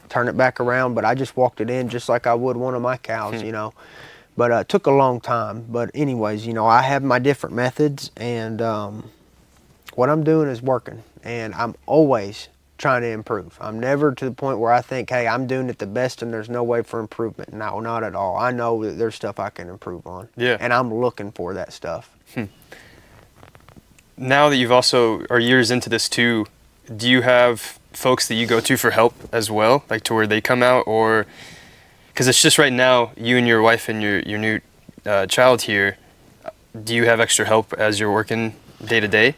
turn it back around. But I just walked it in just like I would one of my cows, But it took a long time. But anyways, I have my different methods, and what I'm doing is working, and I'm always trying to improve. I'm never to the point where I think, hey, I'm doing it the best and there's no way for improvement. No, not at all. I know that there's stuff I can improve on. Yeah. And I'm looking for that stuff. Now that you've also are years into this too, do you have folks that you go to for help as well, like to where they come out, or because it's just right now you and your wife and your new child here, do you have extra help as you're working day to day?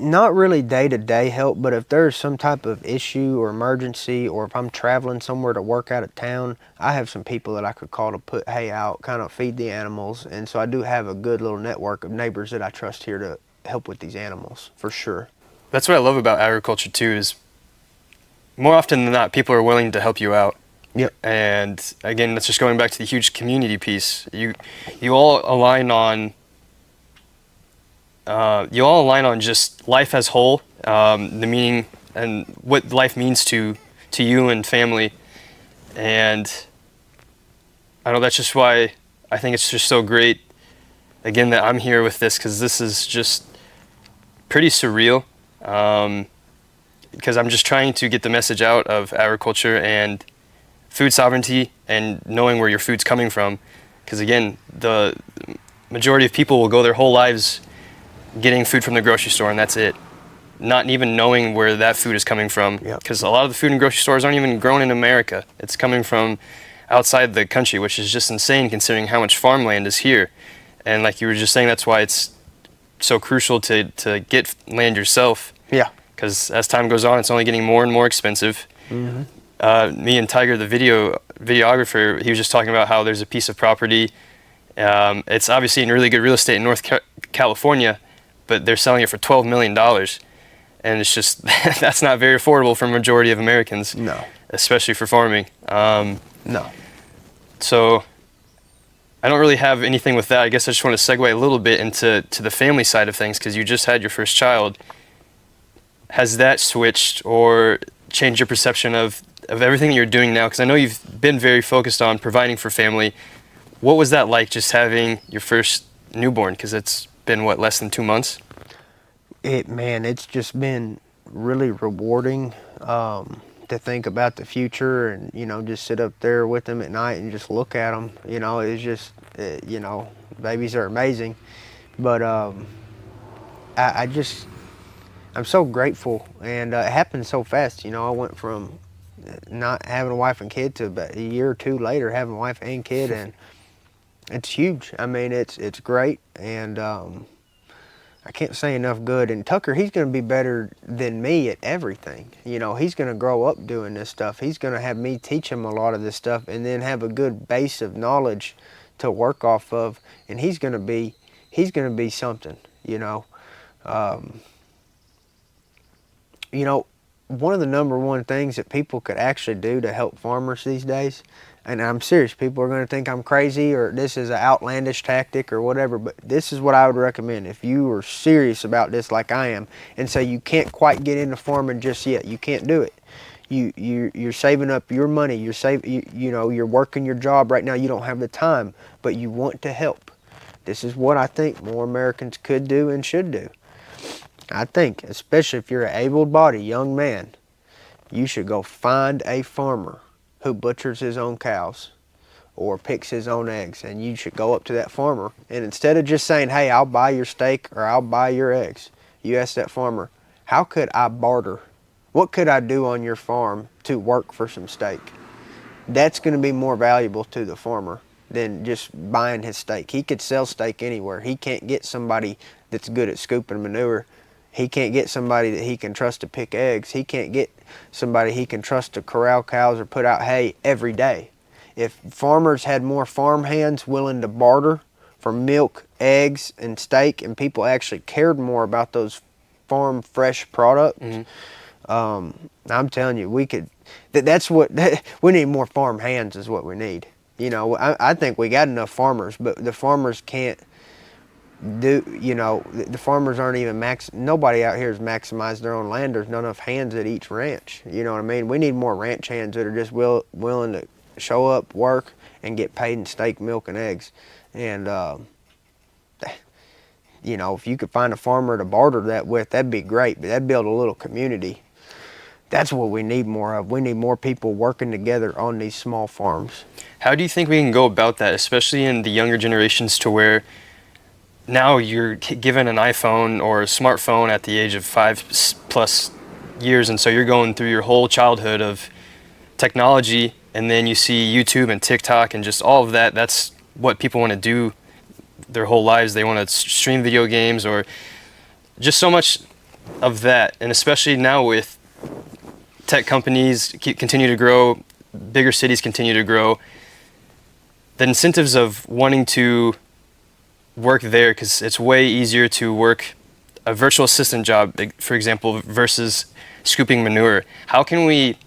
Not really day-to-day help, but if there's some type of issue or emergency, or if I'm traveling somewhere to work out of town, I have some people that I could call to put hay out, kind of feed the animals. And so I do have a good little network of neighbors that I trust here to help with these animals, for sure. That's what I love about agriculture too, is more often than not, people are willing to help you out. Yep. And again, that's just going back to the huge community piece. You all align on just life as whole, the meaning and what life means to you and family. And I know that's just why I think it's just so great, again, that I'm here with this, because this is just pretty surreal, because I'm just trying to get the message out of agriculture and food sovereignty and knowing where your food's coming from. Because again, the majority of people will go their whole lives getting food from the grocery store, and that's it. Not even knowing where that food is coming from, because a lot of the food in grocery stores aren't even grown in America. It's coming from outside the country, which is just insane considering how much farmland is here. And like you were just saying, that's why it's so crucial to get land yourself. Yeah. Because as time goes on, it's only getting more and more expensive. Mm-hmm. Me and Tiger, the videographer, he was just talking about how there's a piece of property. It's obviously in really good real estate in North California, but they're selling it for $12 million. And it's just, that's not very affordable for a majority of Americans. No. Especially for farming. No. So I don't really have anything with that. I guess I just want to segue a little bit into the family side of things, because you just had your first child. Has that switched or changed your perception of everything that you're doing now? Because I know you've been very focused on providing for family. What was that like, just having your first newborn? Because it's been, what, less than 2 months? It's just been really rewarding to think about the future, and just sit up there with them at night and just look at them. It's just babies are amazing, but I'm so grateful, and it happened so fast. I went from not having a wife and kid to about a year or two later having a wife and kid, and it's huge. I mean, it's great, and I can't say enough good. And Tucker, he's going to be better than me at everything. You know, he's going to grow up doing this stuff. He's going to have me teach him a lot of this stuff and then have a good base of knowledge to work off of. And he's going to be something, you know. Um, you know, one of the number one things that people could actually do to help farmers these days, and I'm serious, people are going to think I'm crazy or this is an outlandish tactic or whatever, but this is what I would recommend if you are serious about this like I am and say you can't quite get into farming just yet. You can't do it. You're saving up your money. You know, you're working your job right now. You don't have the time, but you want to help. This is what I think more Americans could do and should do. I think, especially if you're an able-bodied young man, you should go find a farmer who butchers his own cows or picks his own eggs, and you should go up to that farmer, and instead of just saying, hey, I'll buy your steak or I'll buy your eggs, you ask that farmer, how could I barter? What could I do on your farm to work for some steak? That's going to be more valuable to the farmer than just buying his steak. He could sell steak anywhere. He can't get somebody that's good at scooping manure. He can't get somebody that he can trust to pick eggs. He can't get somebody he can trust to corral cows or put out hay every day. If farmers had more farm hands willing to barter for milk, eggs, and steak, and people actually cared more about those farm fresh products, I'm telling you, we could. That's what we need. More farm hands is what we need. You know, I think we got enough farmers, but the farmers can't do. You know, the farmers aren't even nobody out here has maximized their own land. There's not enough hands at each ranch. You know what I mean? We need more ranch hands that are just willing to show up, work, and get paid in steak, milk, and eggs. And you know, if you could find a farmer to barter that with, that'd be great. But that'd build a little community. That's what we need more of. We need more people working together on these small farms. How do you think we can go about that, especially in the younger generations, to where now you're given an iPhone or a smartphone at the age of 5+ years, and so you're going through your whole childhood of technology, and then you see YouTube and TikTok and just all of that. That's what people want to do their whole lives. They want to stream video games or just so much of that, and especially now with tech companies continue to grow, bigger cities continue to grow, the incentives of wanting to work there, because it's way easier to work a virtual assistant job, for example, versus scooping manure. How can we,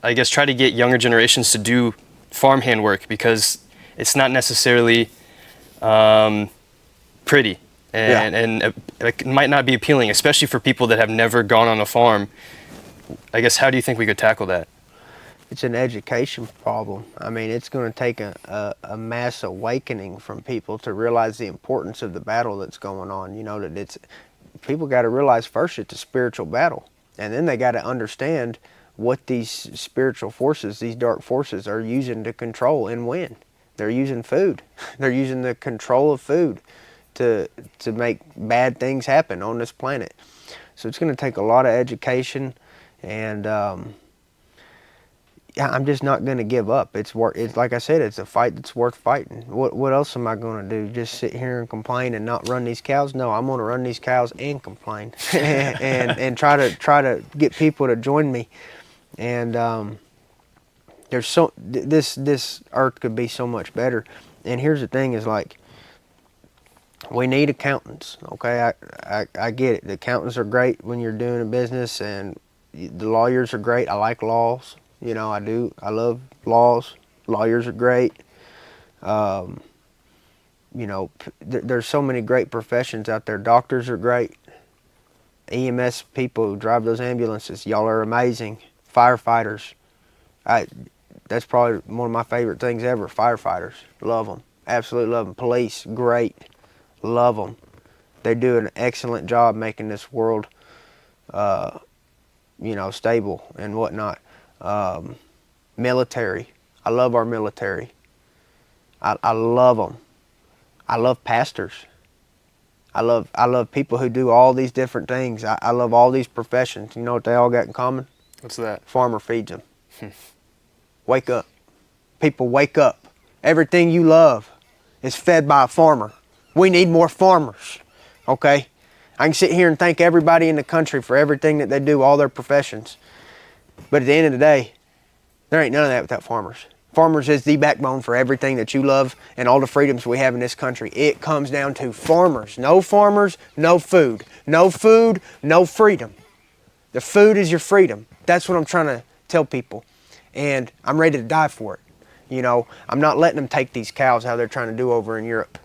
I guess, try to get younger generations to do farmhand work, because it's not necessarily pretty and it might not be appealing, especially for people that have never gone on a farm. I guess, how do you think we could tackle that? It's an education problem. I mean, it's going to take a mass awakening from people to realize the importance of the battle that's going on. You know, that it's, people got to realize first it's a spiritual battle, and then they got to understand what these spiritual forces, these dark forces, are using to control and win. They're using food. They're using the control of food to make bad things happen on this planet. So it's going to take a lot of education, and yeah, I'm just not going to give up. It's like I said, it's a fight that's worth fighting. What else am I going to do? Just sit here and complain and not run these cows? No, I'm going to run these cows and complain, and try to get people to join me. And there's this earth could be so much better. And here's the thing: is like, we need accountants. Okay, I get it. The accountants are great when you're doing a business, and the lawyers are great. I like laws. You know, I do. I love laws. Lawyers are great. You know, there's so many great professions out there. Doctors are great. EMS people who drive those ambulances, y'all are amazing. Firefighters, that's probably one of my favorite things ever. Firefighters, love them. Absolutely love them. Police, great. Love them. They do an excellent job making this world, you know, stable and whatnot. Military, I love our military. I love them. I love pastors. I love people who do all these different things. I love all these professions. You know what they all got in common? What's that? Farmer feeds them. Wake up. People, wake up. Everything you love is fed by a farmer. We need more farmers, okay? I can sit here and thank everybody in the country for everything that they do, all their professions. But at the end of the day, there ain't none of that without farmers. Farmers is the backbone for everything that you love and all the freedoms we have in this country. It comes down to farmers. No farmers, no food. No food, no freedom. The food is your freedom. That's what I'm trying to tell people. And I'm ready to die for it. You know, I'm not letting them take these cows how they're trying to do over in Europe.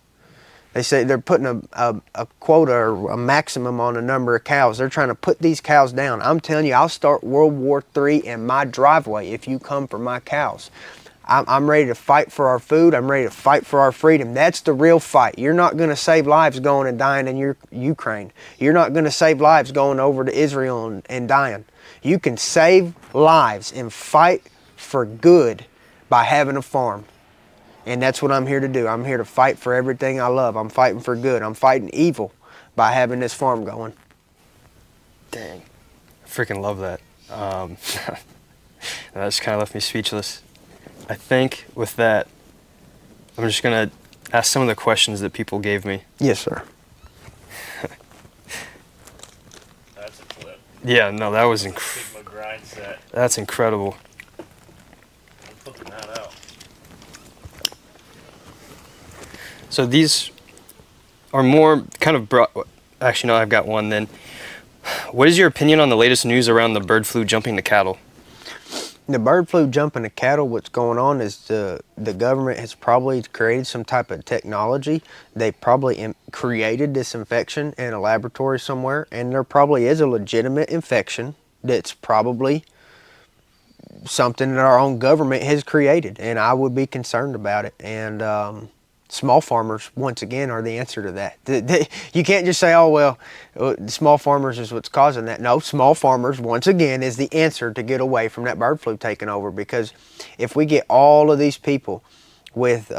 They say they're putting a quota or a maximum on the number of cows. They're trying to put these cows down. I'm telling you, I'll start World War III in my driveway if you come for my cows. I'm ready to fight for our food. I'm ready to fight for our freedom. That's the real fight. You're not going to save lives going and dying in your Ukraine. You're not going to save lives going over to Israel and dying. You can save lives and fight for good by having a farm. And that's what I'm here to do. I'm here to fight for everything I love. I'm fighting for good. I'm fighting evil by having this farm going. Dang. I freaking love that. That just kind of left me speechless. I think with that, I'm just going to ask some of the questions that people gave me. Yes, sir. That's a clip. Yeah, no, that was Sigma grind set. that's incredible. I'm flipping that out. So these are more kind of actually, no, I've got one then. What is your opinion on the latest news around the bird flu jumping the cattle? The bird flu jumping the cattle, what's going on is the government has probably created some type of technology. They probably created this infection in a laboratory somewhere, and there probably is a legitimate infection that's probably something that our own government has created, and I would be concerned about it. And small farmers, once again, are the answer to that. You can't just say, oh, well, small farmers is what's causing that. No, small farmers, once again, is the answer to get away from that bird flu taking over. Because if we get all of these people with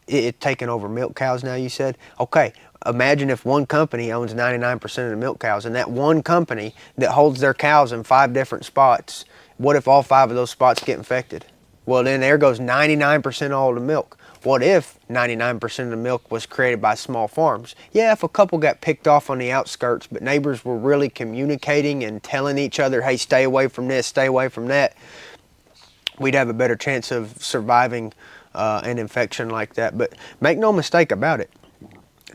it taking over milk cows now, you said, okay, imagine if one company owns 99% of the milk cows, and that one company that holds their cows in 5 different spots, what if all 5 of those spots get infected? Well, then there goes 99% of all the milk. What if 99% of the milk was created by small farms? Yeah, if a couple got picked off on the outskirts, but neighbors were really communicating and telling each other, hey, stay away from this, stay away from that, we'd have a better chance of surviving an infection like that. But make no mistake about it,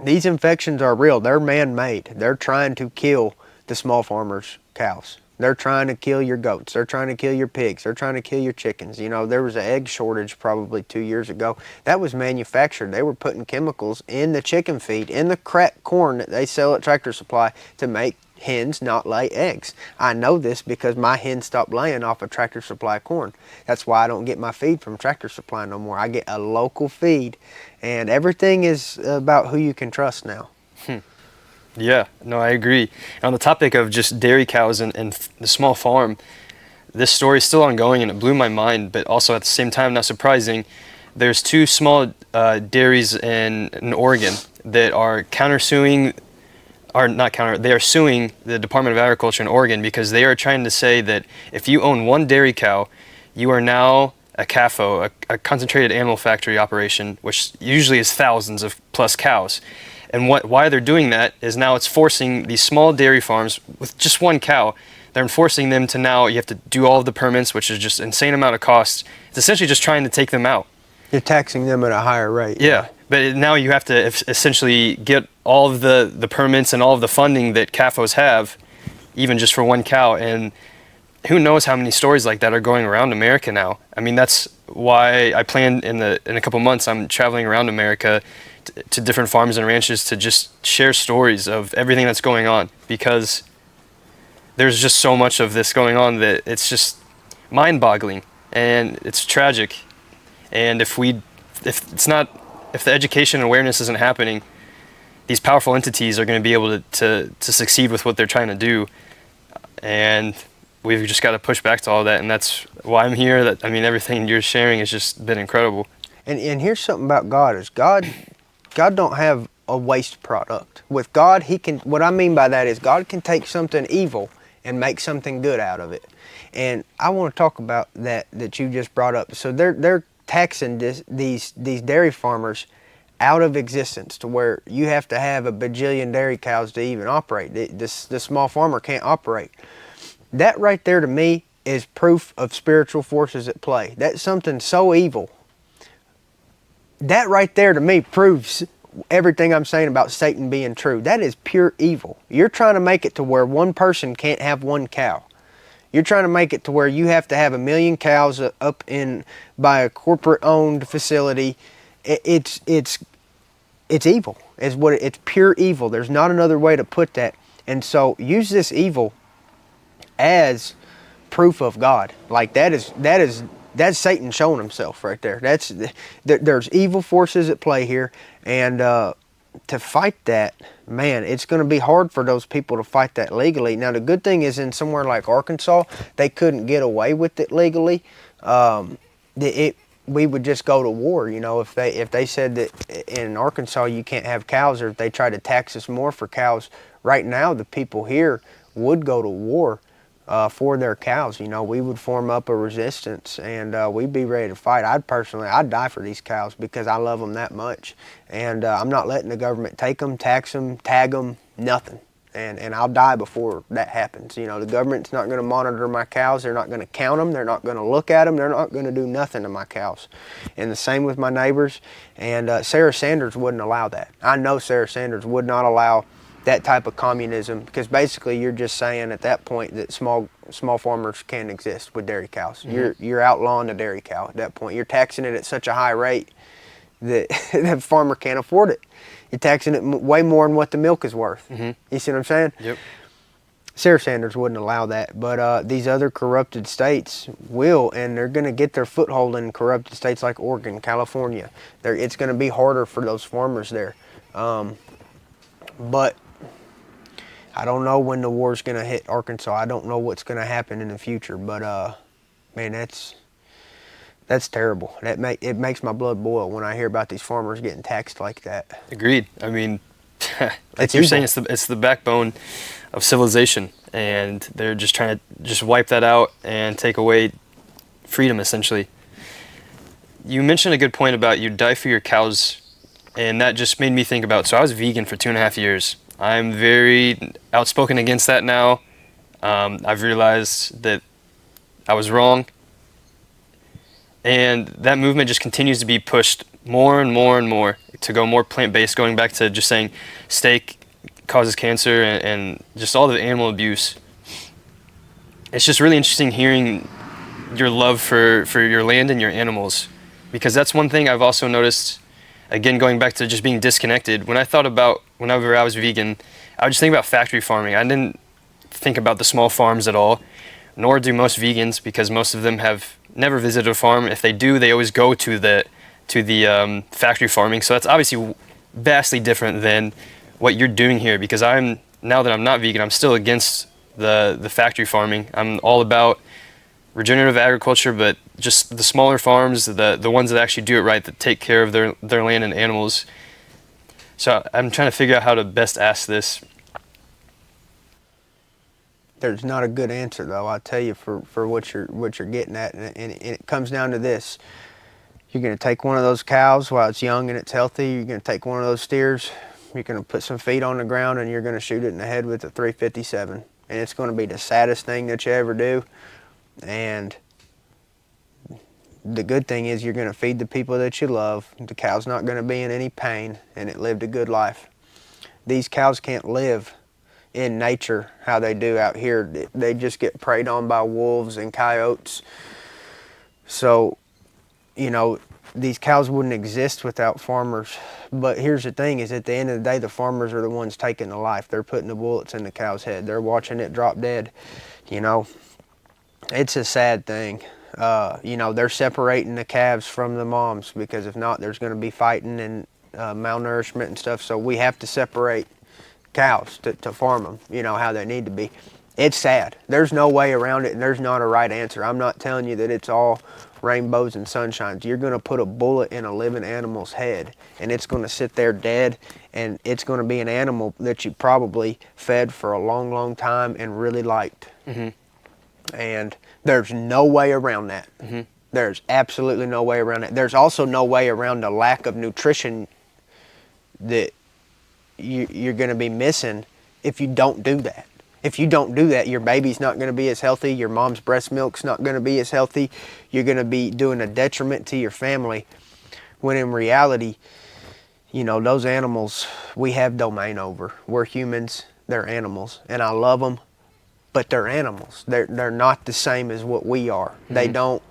these infections are real. They're man-made. They're trying to kill the small farmers' cows. They're trying to kill your goats. They're trying to kill your pigs. They're trying to kill your chickens. You know, there was an egg shortage probably 2 years ago. That was manufactured. They were putting chemicals in the chicken feed, in the cracked corn that they sell at Tractor Supply to make hens not lay eggs. I know this because my hen stopped laying off of Tractor Supply corn. That's why I don't get my feed from Tractor Supply no more. I get a local feed, and everything is about who you can trust now. Yeah, no, I agree. And on the topic of just dairy cows and the small farm, this story is still ongoing and it blew my mind, but also at the same time, not surprising, there's 2 small dairies in Oregon that are they are suing the Department of Agriculture in Oregon because they are trying to say that if you own 1 dairy cow, you are now a CAFO, a concentrated animal factory operation, which usually is thousands of plus cows. And why they're doing that is now it's forcing these small dairy farms with just 1 cow, they're enforcing them to now you have to do all of the permits, which is just insane amount of costs. It's essentially just trying to take them out. You're taxing them at a higher rate. Yeah, but now you have to essentially get all of the permits and all of the funding that CAFOs have, even just for 1 cow. And who knows how many stories like that are going around America now. I mean, that's why I plan in a couple months, I'm traveling around America to different farms and ranches to just share stories of everything that's going on, because there's just so much of this going on that it's just mind-boggling and it's tragic. And if the education and awareness isn't happening, these powerful entities are going to be able to succeed with what they're trying to do. And we've just got to push back to all that, and that's why I'm here. Everything you're sharing has just been incredible. And here's something about God is God don't have a waste product. With God, what I mean by that is God can take something evil and make something good out of it. And I want to talk about that you just brought up. So they're taxing these dairy farmers out of existence to where you have to have a bajillion dairy cows to even operate. The small farmer can't operate. That right there to me is proof of spiritual forces at play. That's something so evil. That right there to me proves everything I'm saying about Satan being true. That is pure evil. You're trying to make it to where one person can't have one cow. You're trying to make it to where you have to have 1 million cows up in by a corporate-owned facility. It's evil. It's pure evil. There's not another way to put that. And so use this evil as proof of God. Like that's Satan showing himself right there. There's evil forces at play here, and to fight that, man, it's going to be hard for those people to fight that legally. Now the good thing is in somewhere like Arkansas, they couldn't get away with it legally. We would just go to war, you know, if they said that in Arkansas you can't have cows, or if they tried to tax us more for cows. Right now the people here would go to war for their cows. You know, we would form up a resistance, and we'd be ready to fight. I'd die for these cows because I love them that much, and I'm not letting the government take them, tax them, tag them, nothing. And I'll die before that happens. You know, the government's not going to monitor my cows. They're not going to count them. They're not going to look at them. They're not going to do nothing to my cows. And the same with my neighbors. And Sarah Sanders wouldn't allow that. I know Sarah Sanders would not allow that type of communism, because basically you're just saying at that point that small farmers can't exist with dairy cows. Mm-hmm. You're outlawing the dairy cow at that point. You're taxing it at such a high rate that the farmer can't afford it. You're taxing it way more than what the milk is worth. Mm-hmm. You see what I'm saying? Yep. Sarah Sanders wouldn't allow that, but these other corrupted states will, and they're going to get their foothold in corrupted states like Oregon, California. It's going to be harder for those farmers there. But I don't know when the war's going to hit Arkansas. I don't know what's going to happen in the future, but man, that's terrible. It makes my blood boil when I hear about these farmers getting taxed like that. Agreed. I mean, like you're saying, it's the backbone of civilization, and they're just trying to just wipe that out and take away freedom, essentially. You mentioned a good point about you die for your cows, and that just made me think about, so I was vegan for 2.5 years. I'm very outspoken against that now. I've realized that I was wrong. And that movement just continues to be pushed more and more and more to go more plant-based, going back to just saying steak causes cancer and just all the animal abuse. It's just really interesting hearing your love for your land and your animals, because that's one thing I've also noticed, again, going back to just being disconnected. When I thought about whenever I was vegan, I would just think about factory farming. I didn't think about the small farms at all, nor do most vegans, because most of them have never visited a farm. If they do, they always go to the factory farming. So that's obviously vastly different than what you're doing here, because now that I'm not vegan, I'm still against the factory farming. I'm all about regenerative agriculture, but just the smaller farms, the ones that actually do it right, that take care of their land and animals. So I'm trying to figure out how to best ask this. There's not a good answer, though. I'll tell you for what you're getting at, and it comes down to this: you're going to take one of those cows while it's young and it's healthy. You're going to take one of those steers. You're going to put some feet on the ground, and you're going to shoot it in the head with a .357, and it's going to be the saddest thing that you ever do. And the good thing is you're going to feed the people that you love. The cow's not going to be in any pain, and it lived a good life. These cows can't live in nature how they do out here. They just get preyed on by wolves and coyotes. So, you know, these cows wouldn't exist without farmers. But here's the thing, is at the end of the day, the farmers are the ones taking the life. They're putting the bullets in the cow's head. They're watching it drop dead. You know, it's a sad thing. You know, they're separating the calves from the moms, because if not, there's going to be fighting and malnourishment and stuff. So we have to separate cows to farm them, you know, how they need to be. It's sad. There's no way around it, and there's not a right answer. I'm not telling you that it's all rainbows and sunshines. You're going to put a bullet in a living animal's head, and it's going to sit there dead, and it's going to be an animal that you probably fed for a long, long time and really liked. Mm-hmm. And there's no way around that. Mm-hmm. There's absolutely no way around it. There's also no way around the lack of nutrition that you're going to be missing if you don't do that. If you don't do that, your baby's not going to be as healthy. Your mom's breast milk's not going to be as healthy. You're going to be doing a detriment to your family. When in reality, you know, those animals we have domain over. We're humans, they're animals, and I love them, but they're animals. They're not the same as what we are. They don't.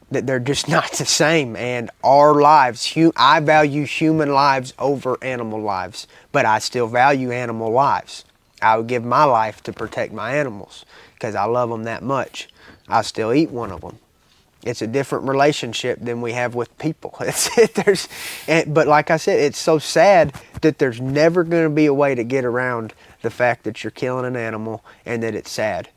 They're just not the same. And our lives, I value human lives over animal lives, but I still value animal lives. I would give my life to protect my animals because I love them that much. I still eat one of them. It's a different relationship than we have with people. But like I said, it's so sad that there's never going to be a way to get around the fact that you're killing an animal and that it's sad.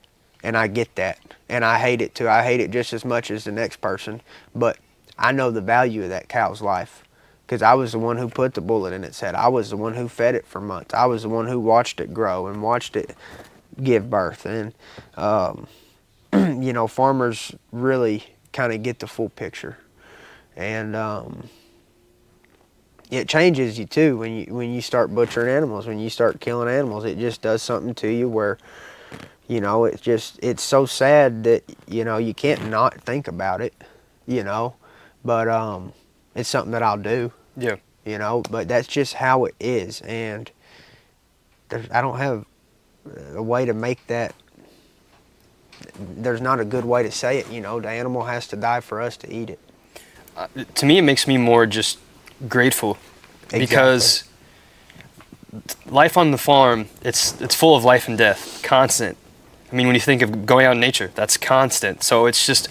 And I get that. And I hate it too. I hate it just as much as the next person. But I know the value of that cow's life because I was the one who put the bullet in its head. I was the one who fed it for months. I was the one who watched it grow and watched it give birth. And, you know, farmers really kind of get the full picture. And it changes you too when you start butchering animals, when you start killing animals. It just does something to you where, you know, it's so sad that, you know, you can't not think about it, you know, but it's something that I'll do. Yeah. You know, but that's just how it is. And I don't have a way to make that. There's not a good way to say it, you know. The animal has to die for us to eat it. To me, it makes me more just grateful. Exactly. Because life on the farm, it's full of life and death, constant. I mean, when you think of going out in nature, that's constant. So it's just,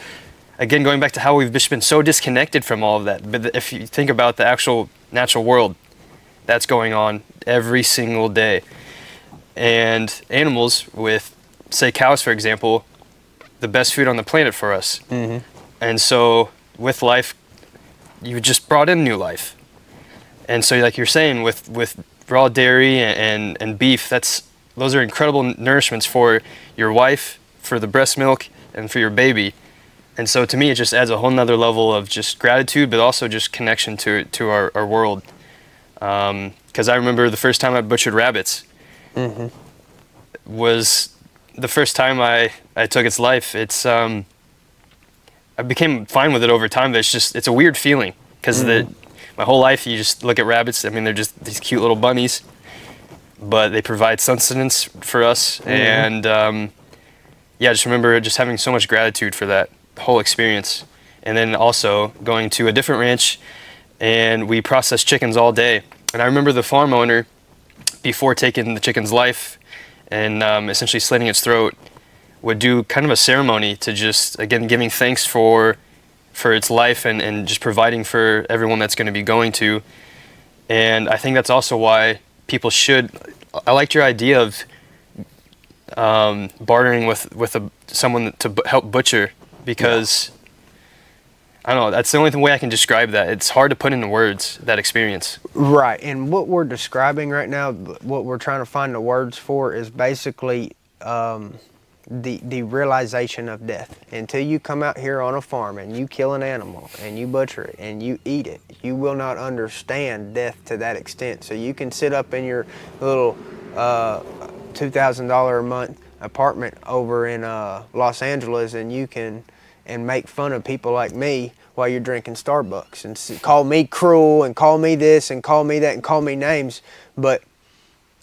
again, going back to how we've just been so disconnected from all of that. But if you think about the actual natural world, that's going on every single day. And animals with, say, cows, for example, the best food on the planet for us. Mm-hmm. And so with life, you just brought in new life. And so like you're saying, with raw dairy and beef, those are incredible nourishments for your wife, for the breast milk, and for your baby. And so to me, it just adds a whole nother level of just gratitude, but also just connection to our world. Because I remember the first time I butchered rabbits was the first time I took its life. I became fine with it over time, but it's a weird feeling because my whole life you just look at rabbits. I mean, they're just these cute little bunnies, but they provide sustenance for us. And yeah, I just remember just having so much gratitude for that whole experience. And then also going to a different ranch, and we processed chickens all day. And I remember the farm owner, before taking the chicken's life and essentially slitting its throat, would do kind of a ceremony to just, again, giving thanks for its life and just providing for everyone that's going to be going to. And I think that's also why people should. I liked your idea of bartering with someone to help butcher, because I don't know, that's the only way I can describe that. It's hard to put into words, that experience. Right, and what we're describing right now, what we're trying to find the words for, is basically the realization of death. Until you come out here on a farm and you kill an animal and you butcher it and you eat it, you will not understand death to that extent. So you can sit up in your little $2,000 a month apartment over in Los Angeles and you can make fun of people like me while you're drinking Starbucks and call me cruel and call me this and call me that and call me names, but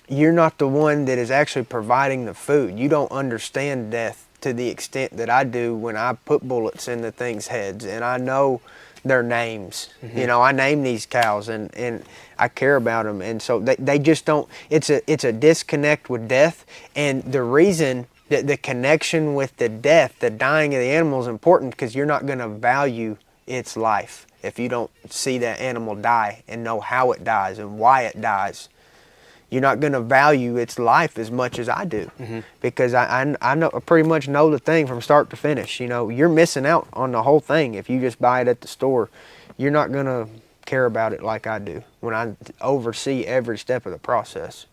you're not the one that is actually providing the food. You don't understand death to the extent that I do when I put bullets into things' heads and I know their names. You know, I name these cows and I care about them, and so they just don't. It's a disconnect with death, and the reason that the connection with the death, the dying of the animal, is important because you're not going to value its life if you don't see that animal die and know how it dies and why it dies. You're not going to value its life as much as I do, because I know, I pretty much know the thing from start to finish. You know, you're missing out on the whole thing if you just buy it at the store. You're not going to care about it like I do when I oversee every step of the process.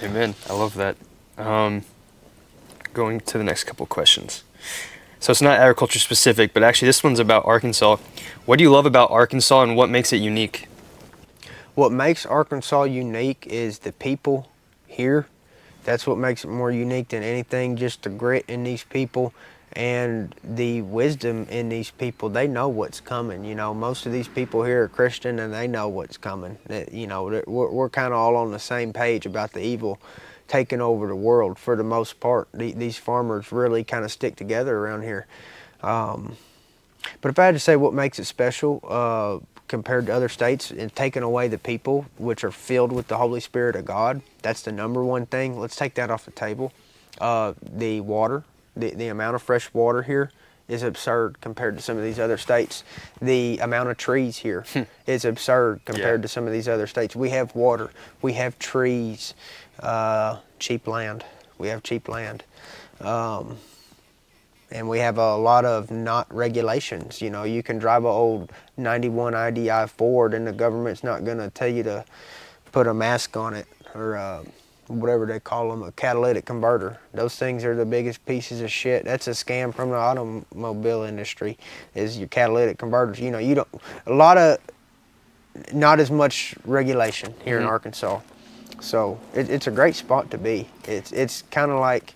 Amen. I love that. Going to the next couple questions. So it's not agriculture specific, but actually this one's about Arkansas. What do you love about Arkansas and what makes it unique? What makes Arkansas unique is the people here. That's what makes it more unique than anything, just the grit in these people and the wisdom in these people. They know what's coming. You know, most of these people here are Christian and they know what's coming. You know, we're kind of all on the same page about the evil taking over the world for the most part. These farmers really kind of stick together around here. But if I had to say what makes it special compared to other states, and taking away the people, which are filled with the Holy Spirit of God, that's the number one thing. Let's take that off the table. The water, the amount of fresh water here is absurd compared to some of these other states. The amount of trees here is absurd compared to some of these other states. We have water, we have trees, cheap land. We have cheap land. And we have a lot of not regulations. You know, you can drive an old 91 IDI Ford and the government's not going to tell you to put a mask on it or whatever they call them, a catalytic converter. Those things are the biggest pieces of shit. That's a scam from the automobile industry, is your catalytic converters. You know, you don't, a lot of, not as much regulation here in Arkansas. So it's a great spot to be. It's kind of like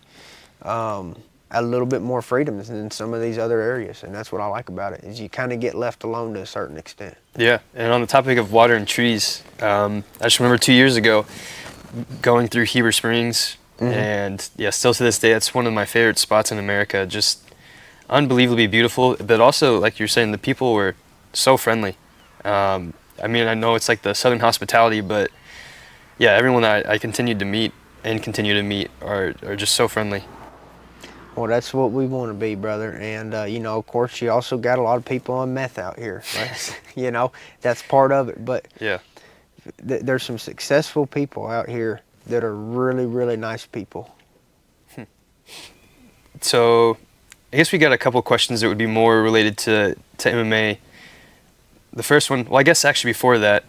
a little bit more freedom than some of these other areas, and that's what I like about it, is you kind of get left alone to a certain extent. Yeah, and on the topic of water and trees, I just remember 2 years ago going through Heber Springs, and yeah, still to this day, it's one of my favorite spots in America. Just unbelievably beautiful, but also, like you're saying, the people were so friendly. I mean, I know it's like the Southern hospitality, but yeah, everyone that I continued to meet and continue to meet are just so friendly. Well, that's what we want to be, brother. And, you know, of course, you also got a lot of people on meth out here. Right? You know, that's part of it. But Yeah. There's some successful people out here that are really, really nice people. So I guess we got a couple questions that would be more related to MMA. The first one, well, I guess actually before that,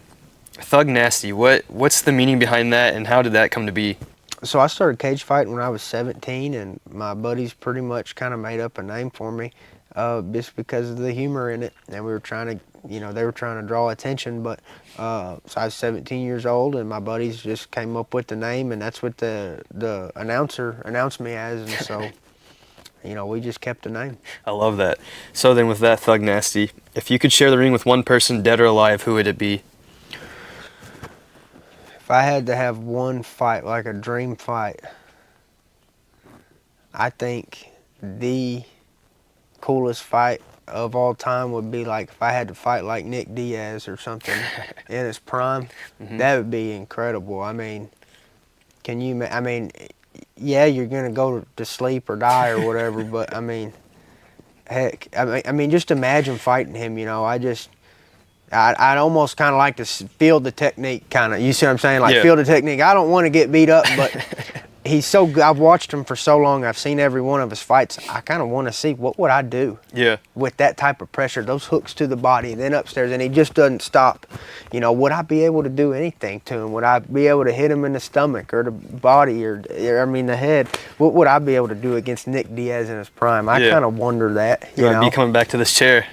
Thug Nasty, what's the meaning behind that, and how did that come to be? So I started cage fighting when I was 17, and my buddies pretty much kind of made up a name for me just because of the humor in it. And we were trying to, you know, they were trying to draw attention, but so I was 17 years old, and my buddies just came up with the name, and that's what the announcer announced me as, and so, you know, we just kept the name. I love that. So then with that, Thug Nasty, if you could share the ring with one person, dead or alive, who would it be? If I had to have one fight, like a dream fight, I think the coolest fight of all time would be like if I had to fight like Nick Diaz or something in his prime. That would be incredible. I mean, I mean, yeah, you're going to go to sleep or die or whatever, but I mean, heck, I mean, just imagine fighting him, you know. I'd almost kind of like to feel the technique, kind of. You see what I'm saying? Like, feel the technique. I don't want to get beat up, but he's so good. I've watched him for so long. I've seen every one of his fights. I kind of want to see what would I do with that type of pressure, those hooks to the body, and then upstairs, and he just doesn't stop. You know, would I be able to do anything to him? Would I be able to hit him in the stomach or the body or I mean, the head? What would I be able to do against Nick Diaz in his prime? I kind of wonder that. You might be coming back to this chair.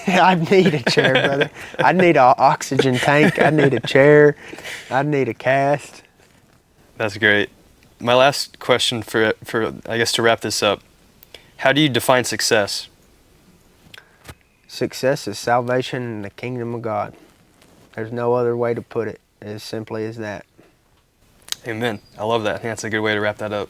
I'd need a chair, brother. I'd need an oxygen tank. I'd need a chair. I'd need a cast. That's great. My last question for I guess to wrap this up, how do you define success? Success is salvation in the kingdom of God. There's no other way to put it, as simply as that. Amen. I love that. I think that's a good way to wrap that up.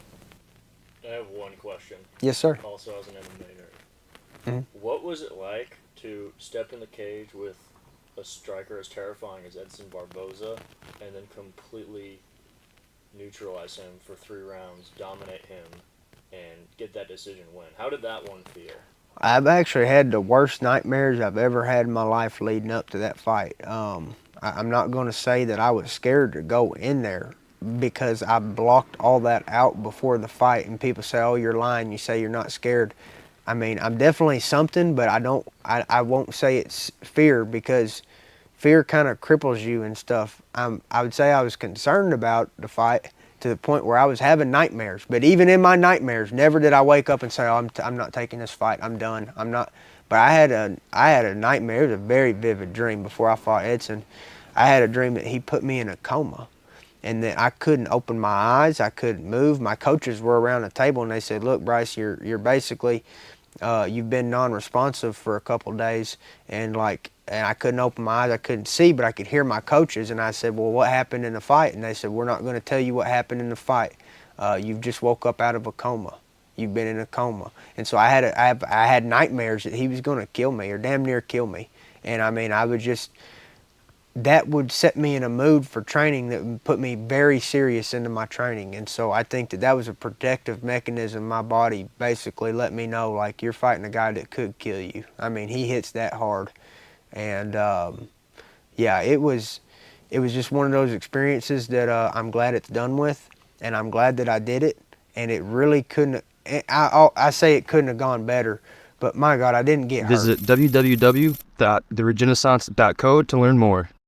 I have one question. Yes, sir. Also as an MMA nerd. What was it like to step in the cage with a striker as terrifying as Edson Barboza and then completely neutralize him for 3 rounds, dominate him, and get that decision win? How did that one feel? I've actually had the worst nightmares I've ever had in my life leading up to that fight. I'm not going to say that I was scared to go in there because I blocked all that out before the fight, and people say, oh, you're lying, you say you're not scared. I mean, I'm definitely something, but I won't say it's fear, because fear kind of cripples you and stuff. I would say I was concerned about the fight to the point where I was having nightmares. But even in my nightmares, never did I wake up and say, oh, I'm not taking this fight. I'm done. I'm not. But I had a nightmare. It was a very vivid dream before I fought Edson. I had a dream that he put me in a coma, and that I couldn't open my eyes, I couldn't move. My coaches were around the table, and they said, "Look, Bryce, you're basically you've been non-responsive for a couple days," and I couldn't open my eyes, I couldn't see, but I could hear my coaches. And I said, "Well, what happened in the fight?" And they said, "We're not going to tell you what happened in the fight. You've just woke up out of a coma. You've been in a coma." And so I had nightmares that he was going to kill me or damn near kill me. And I mean, I would just, that would set me in a mood for training that would put me very serious into my training. And so I think that that was a protective mechanism. My body basically let me know, like, you're fighting a guy that could kill you. I mean, he hits that hard. And yeah, it was just one of those experiences that I'm glad it's done with, and I'm glad that I did it. And it really couldn't, I say it couldn't have gone better, but my God, I didn't get hurt. Visit www.theregenesaunce.co to learn more.